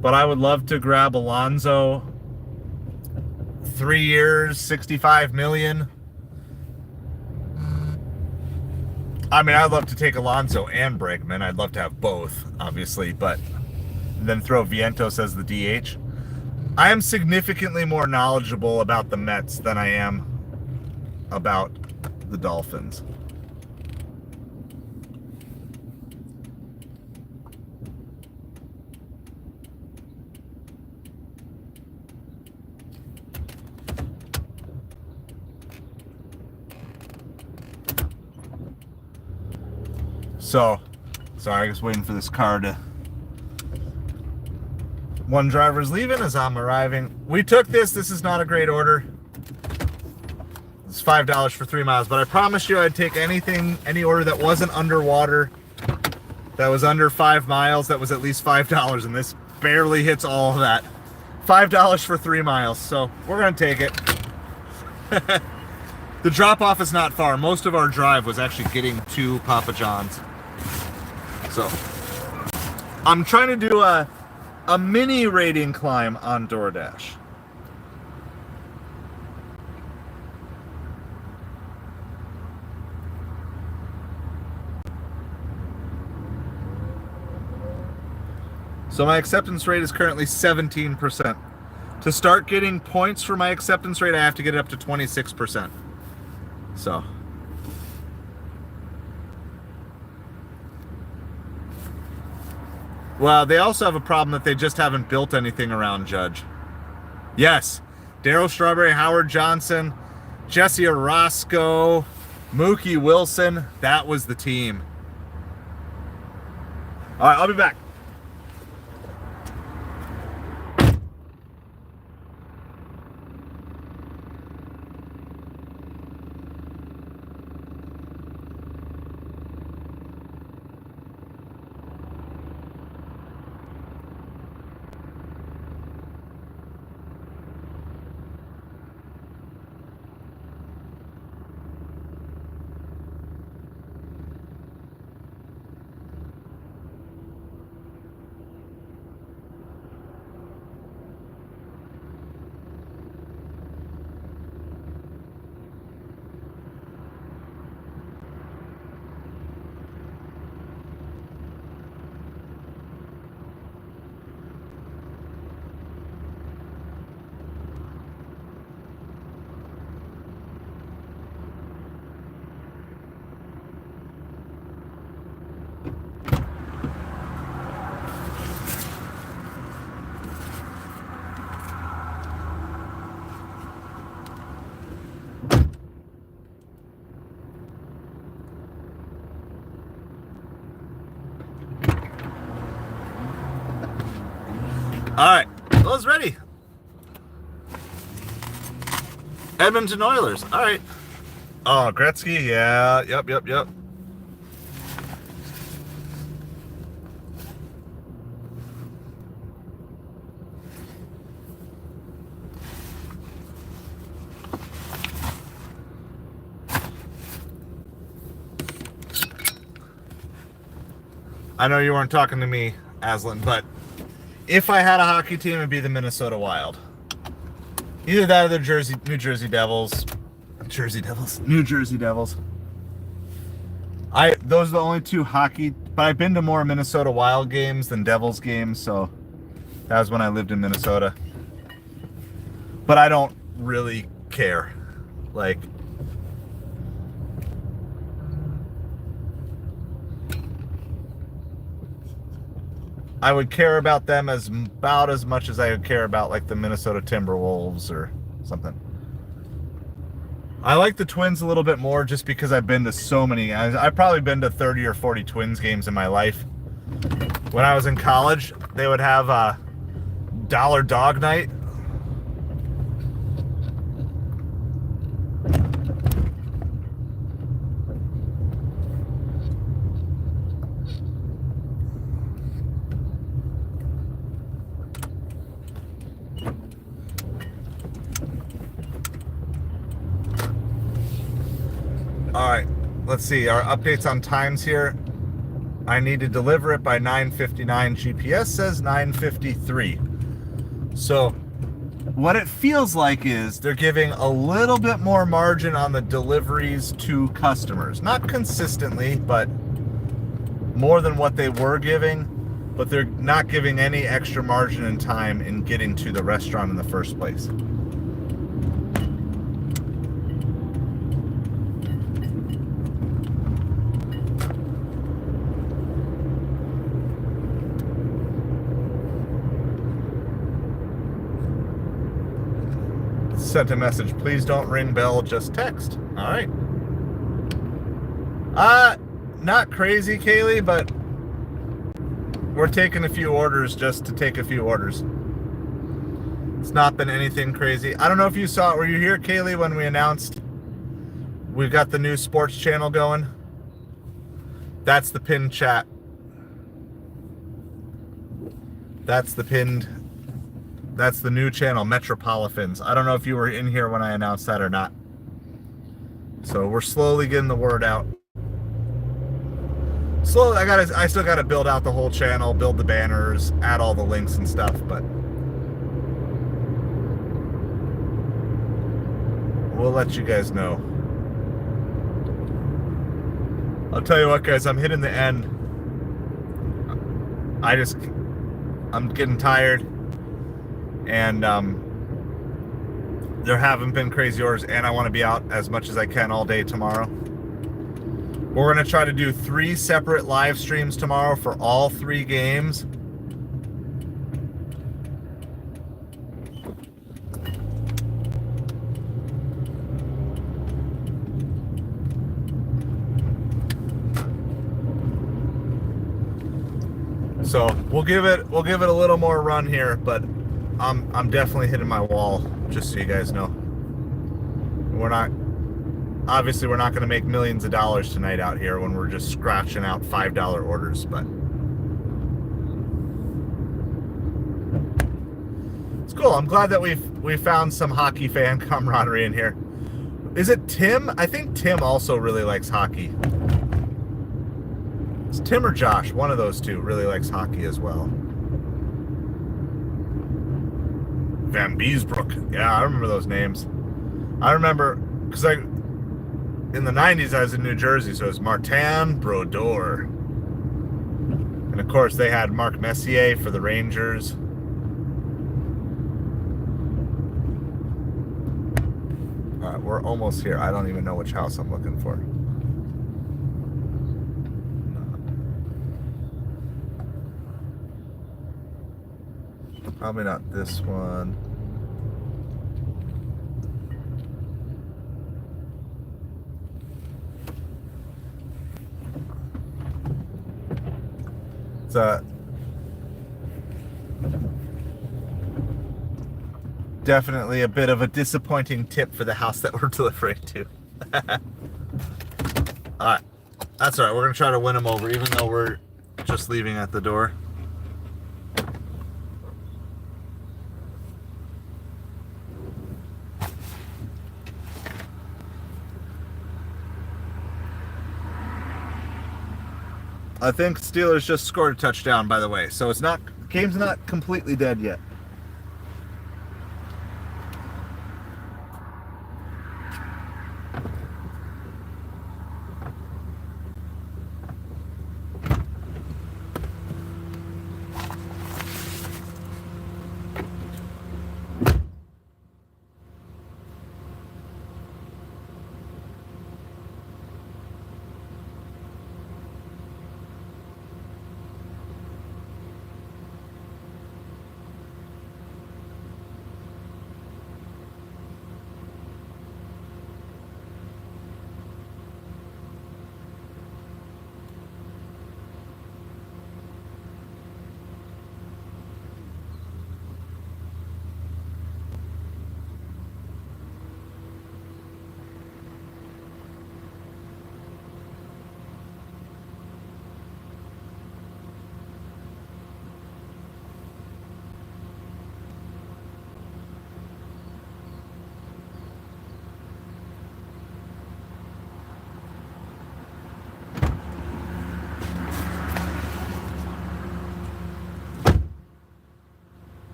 but I would love to grab Alonso. 3 years, $65 million. I mean, I'd love to take Alonso and Bregman. I'd love to have both, obviously, but then throw Vientos as the DH. I am significantly more knowledgeable about the Mets than I am about the Dolphins. So, sorry, I was waiting for this car to One driver's leaving as I'm arriving. We took this. This is not a great order. It's $5 for 3 miles, but I promised you I'd take any order that wasn't underwater, that was under 5 miles, that was at least $5, and this barely hits all of that. $5 for 3 miles, so we're gonna take it. The drop-off is not far. Most of our drive was actually getting to Papa John's. So, I'm trying to do a mini rating climb on DoorDash. So my acceptance rate is currently 17%. To start getting points for my acceptance rate, I have to get it up to 26%. So. Well, they also have a problem that they just haven't built anything around Judge. Yes, Daryl Strawberry, Howard Johnson, Jesse Orozco, Mookie Wilson. That was the team. All right, I'll be back. All right, those ready. Edmonton Oilers. All right. Oh, Gretzky. Yeah. Yep. I know you weren't talking to me, Aslan, but if I had a hockey team, it'd be the Minnesota Wild. Either that or the New Jersey Devils. Those are the only two hockey, but I've been to more Minnesota Wild games than Devils games, so that was when I lived in Minnesota. But I don't really care. Like, I would care about them about as much as I would care about like the Minnesota Timberwolves or something. I like the Twins a little bit more just because I've been to so many. I've probably been to 30 or 40 Twins games in my life. When I was in college, they would have a Dollar Dog Night. All right, let's see our updates on times here. I need to deliver it by 9:59. GPS says 9:53. So what it feels like is they're giving a little bit more margin on the deliveries to customers. Not consistently, but more than what they were giving, but they're not giving any extra margin in time in getting to the restaurant in the first place. Sent a message, please don't ring bell, just text. All right. Not crazy, Kaylee, but we're taking a few orders just to take a few orders. It's not been anything crazy. I don't know if you saw it. Were you here, Kaylee, when we announced we've got the new sports channel going? That's the pinned chat. That's the new channel, Metropolitans. I don't know if you were in here when I announced that or not. So we're slowly getting the word out. Slowly, I still gotta build out the whole channel, build the banners, add all the links and stuff, but we'll let you guys know. I'll tell you what, guys, I'm hitting the end. I'm getting tired, and there haven't been crazy orders, and I want to be out as much as I can all day tomorrow. We're going to try to do 3 separate live streams tomorrow for all 3 games. So we'll give it a little more run here, but I'm definitely hitting my wall, just so you guys know. We're not going to make millions of dollars tonight out here when we're just scratching out $5 orders, but it's cool. I'm glad that we found some hockey fan camaraderie in here. Is it Tim? I think Tim also really likes hockey. It's Tim or Josh, one of those two really likes hockey as well. Van Beesbrook. Yeah, I remember those names. I remember, because in the 90s, I was in New Jersey, so it was Martin Brodeur. And of course, they had Mark Messier for the Rangers. All right, we're almost here. I don't even know which house I'm looking for. Probably not this one. It's definitely a bit of a disappointing tip for the house that we're delivering to. Alright, that's alright. We're going to try to win them over, even though we're just leaving at the door. I think Steelers just scored a touchdown, by the way, so it's not, game's not completely dead yet.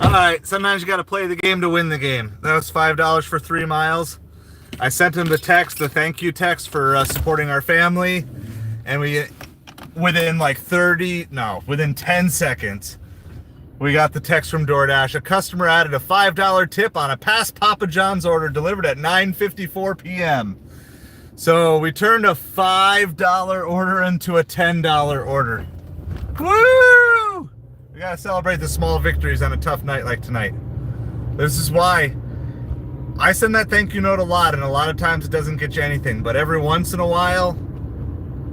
Alright, sometimes you gotta play the game to win the game. That was $5 for 3 miles. I sent him the text, the thank you text for supporting our family, and within 10 seconds, we got the text from DoorDash. A customer added a $5 tip on a past Papa John's order delivered at 9:54 p.m. So we turned a $5 order into a $10 order. Woo! We gotta celebrate the small victories on a tough night like tonight. This is why I send that thank you note a lot, and a lot of times it doesn't get you anything, but every once in a while,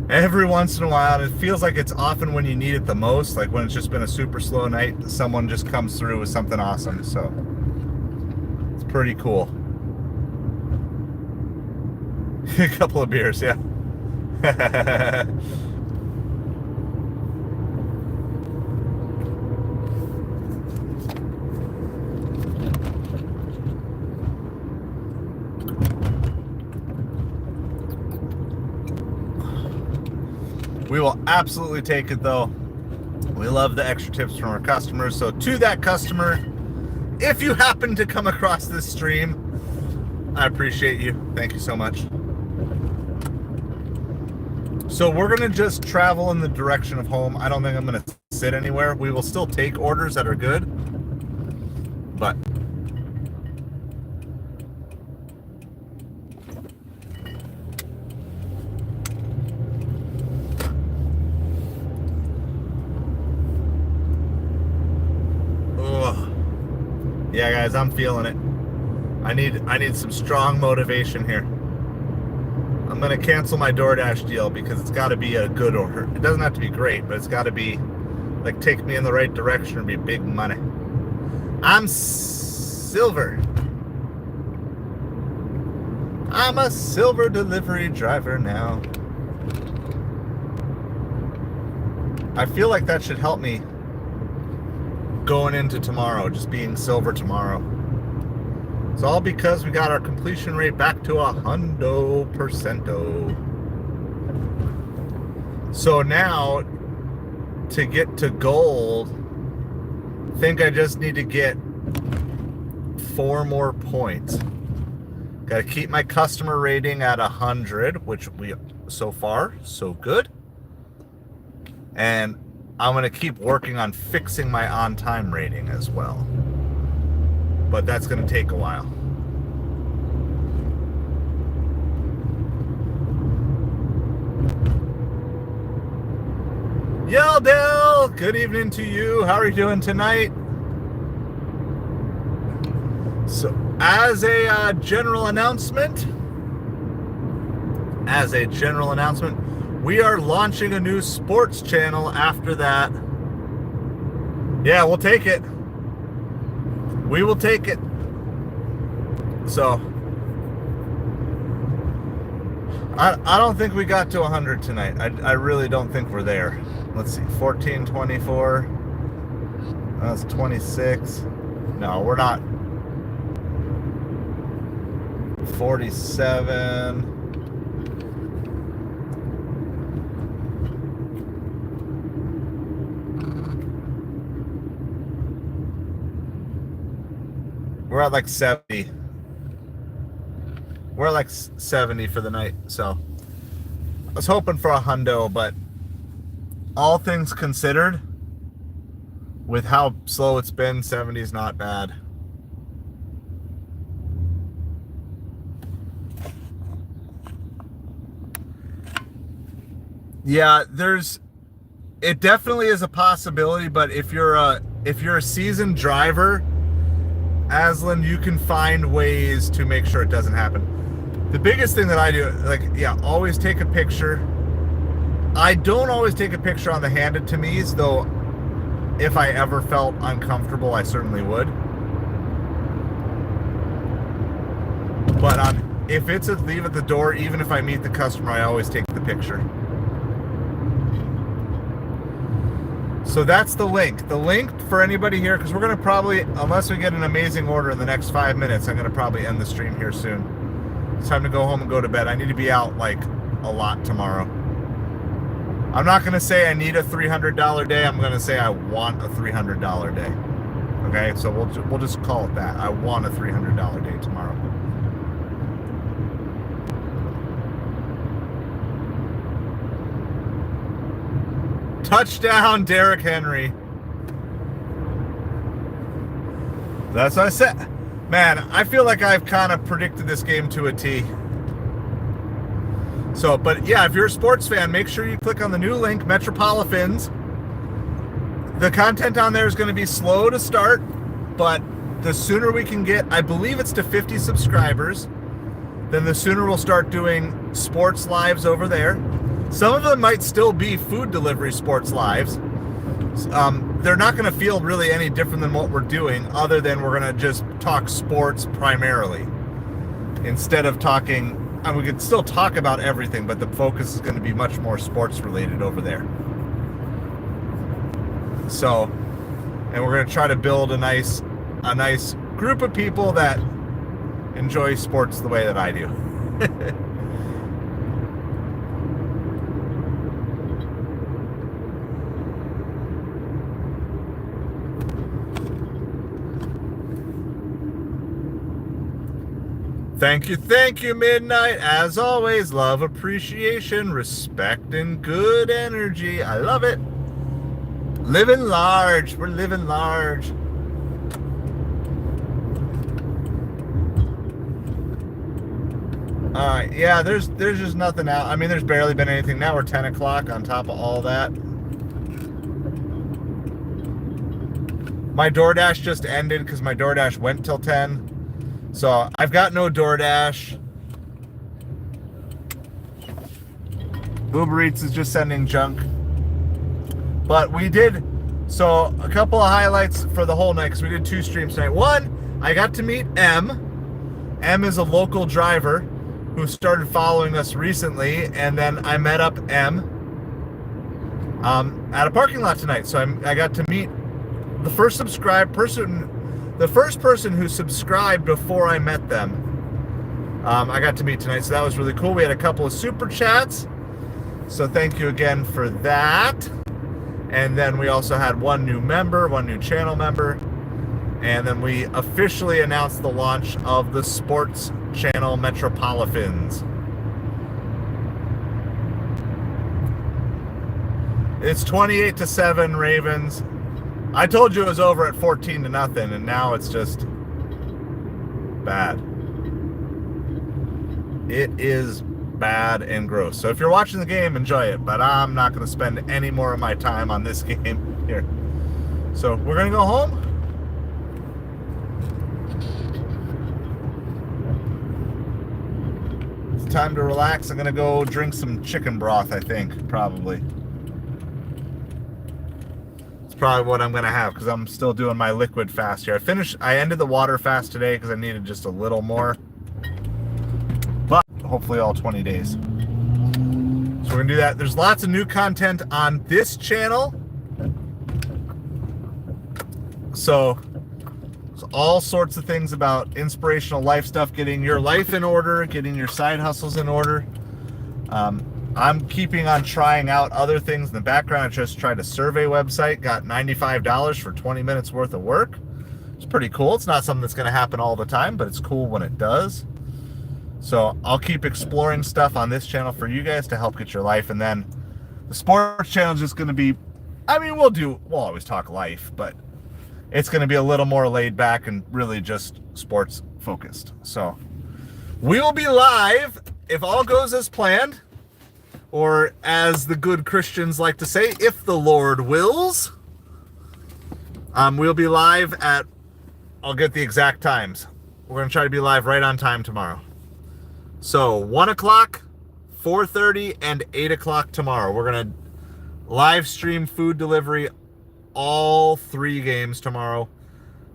and it feels like it's often when you need it the most, like when it's just been a super slow night, someone just comes through with something awesome. So it's pretty cool. A couple of beers, yeah. We will absolutely take it, though. We love the extra tips from our customers. So to that customer, if you happen to come across this stream, I appreciate you. Thank you so much. So we're going to just travel in the direction of home. I don't think I'm going to sit anywhere. We will still take orders that are good, but yeah, guys, I'm feeling it. I need some strong motivation here. I'm gonna cancel my DoorDash deal because it's got to be a good order. It doesn't have to be great, but it's got to be like take me in the right direction and be big money. I'm silver. I'm a silver delivery driver now. I feel like that should help me going into tomorrow, just being silver tomorrow. It's all because we got our completion rate back to 100%. So now, to get to gold, I think I just need to get 4 more points. Got to keep my customer rating at 100, which we, so far, so good. And I'm going to keep working on fixing my on-time rating as well. But that's going to take a while. Yeldell, good evening to you. How are you doing tonight? So, as a general announcement, we are launching a new sports channel after that. Yeah, we'll take it. We will take it. So, I don't think we got to 100 tonight. I really don't think we're there. Let's see, 1424. That's 26. No, we're not. 47. We're at like 70. We're at like 70 for the night. So I was hoping for a hundo, but all things considered, with how slow it's been, 70 is not bad. Yeah, it definitely is a possibility, but if you're a seasoned driver, Aslan, you can find ways to make sure it doesn't happen. The biggest thing that I do, always take a picture. I don't always take a picture on the handed to me's, though if I ever felt uncomfortable, I certainly would. But if it's a leave at the door, even if I meet the customer, I always take the picture. So that's the link. The link for anybody here, because we're going to probably, unless we get an amazing order in the next 5 minutes, I'm going to probably end the stream here soon. It's time to go home and go to bed. I need to be out like a lot tomorrow. I'm not going to say I need a $300 day. I'm going to say I want a $300 day. Okay, so we'll just call it that. I want a $300 day tomorrow. Touchdown, Derrick Henry. That's what I said. Man, I feel like I've kind of predicted this game to a T. So, but yeah, if you're a sports fan, make sure you click on the new link, Metropolitans. The content on there is going to be slow to start, but the sooner we can get, I believe it's to 50 subscribers, then the sooner we'll start doing sports lives over there. Some of them might still be food delivery sports lives. They're not going to feel really any different than what we're doing, other than we're going to just talk sports primarily. Instead of talking, we could still talk about everything, but the focus is going to be much more sports related over there. So, and we're going to try to build a nice group of people that enjoy sports the way that I do. Thank you, Midnight. As always, love, appreciation, respect, and good energy. I love it. Living large. We're living large. All right, yeah, there's just nothing out. I mean, there's barely been anything. Now we're 10 o'clock on top of all that. My DoorDash just ended because my DoorDash went till 10. So I've got no DoorDash. UberEats is just sending junk. But we did, so a couple of highlights for the whole night, because we did 2 streams tonight. One, I got to meet M. M is a local driver who started following us recently, and then I met up M at a parking lot tonight. So I got to meet the first person who subscribed before I met them. I got to meet tonight, so that was really cool. We had a couple of super chats, so thank you again for that. And then we also had one new channel member, and then we officially announced the launch of the sports channel Metropolitans. It's 28-7 Ravens. I told you it was over at 14-0, and now it's just bad. It is bad and gross. So if you're watching the game, enjoy it, but I'm not going to spend any more of my time on this game here. So we're going to go home. It's time to relax. I'm going to go drink some chicken broth, I think, probably. Probably what I'm gonna have, because I'm still doing my liquid fast here. I ended the water fast today because I needed just a little more, but hopefully all 20 days. So we're gonna do that. There's lots of new content on this channel, so all sorts of things about inspirational life stuff, getting your life in order, getting your side hustles in order. I'm keeping on trying out other things in the background. I just tried a survey website, got $95 for 20 minutes worth of work. It's pretty cool. It's not something that's going to happen all the time, but it's cool when it does. So I'll keep exploring stuff on this channel for you guys to help get your life. And then the sports channel is just going to be, I mean, we'll always talk life, but it's going to be a little more laid back and really just sports focused. So we will be live if all goes as planned. Or as the good Christians like to say, if the Lord wills. We'll be live at, I'll get the exact times. We're going to try to be live right on time tomorrow. So 1 o'clock, 4:30, and 8 o'clock tomorrow. We're going to live stream food delivery all 3 games tomorrow.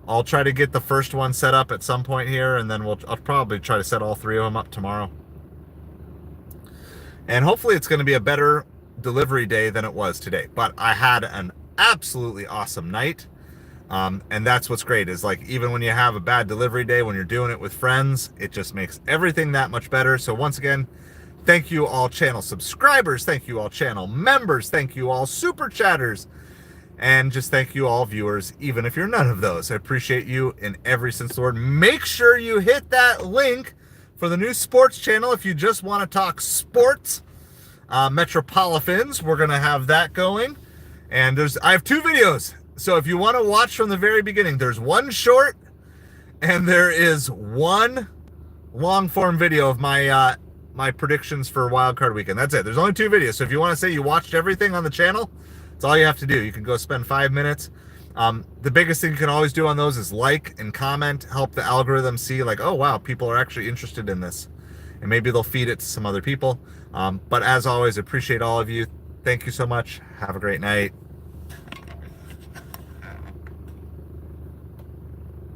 I'll try to get the first one set up at some point here, and then I'll probably try to set all 3 of them up tomorrow. And hopefully it's going to be a better delivery day than it was today. But I had an absolutely awesome night. And that's what's great, is like, even when you have a bad delivery day, when you're doing it with friends, it just makes everything that much better. So once again, thank you all channel subscribers. Thank you all channel members. Thank you all super chatters. And just thank you all viewers, even if you're none of those. I appreciate you in every sense of the word. Make sure you hit that link for the new sports channel if you just want to talk sports. Metropolitans, we're going to have that going. And I have 2 videos. So if you want to watch from the very beginning, there's one short and there is one long form video of my my predictions for Wildcard Weekend. That's it. There's only 2 videos. So if you want to say you watched everything on the channel, that's all you have to do. You can go spend 5 minutes. The biggest thing you can always do on those is like and comment, help the algorithm see like, oh wow, people are actually interested in this, and maybe they'll feed it to some other people. But as always, appreciate all of you. Thank you so much. Have a great night.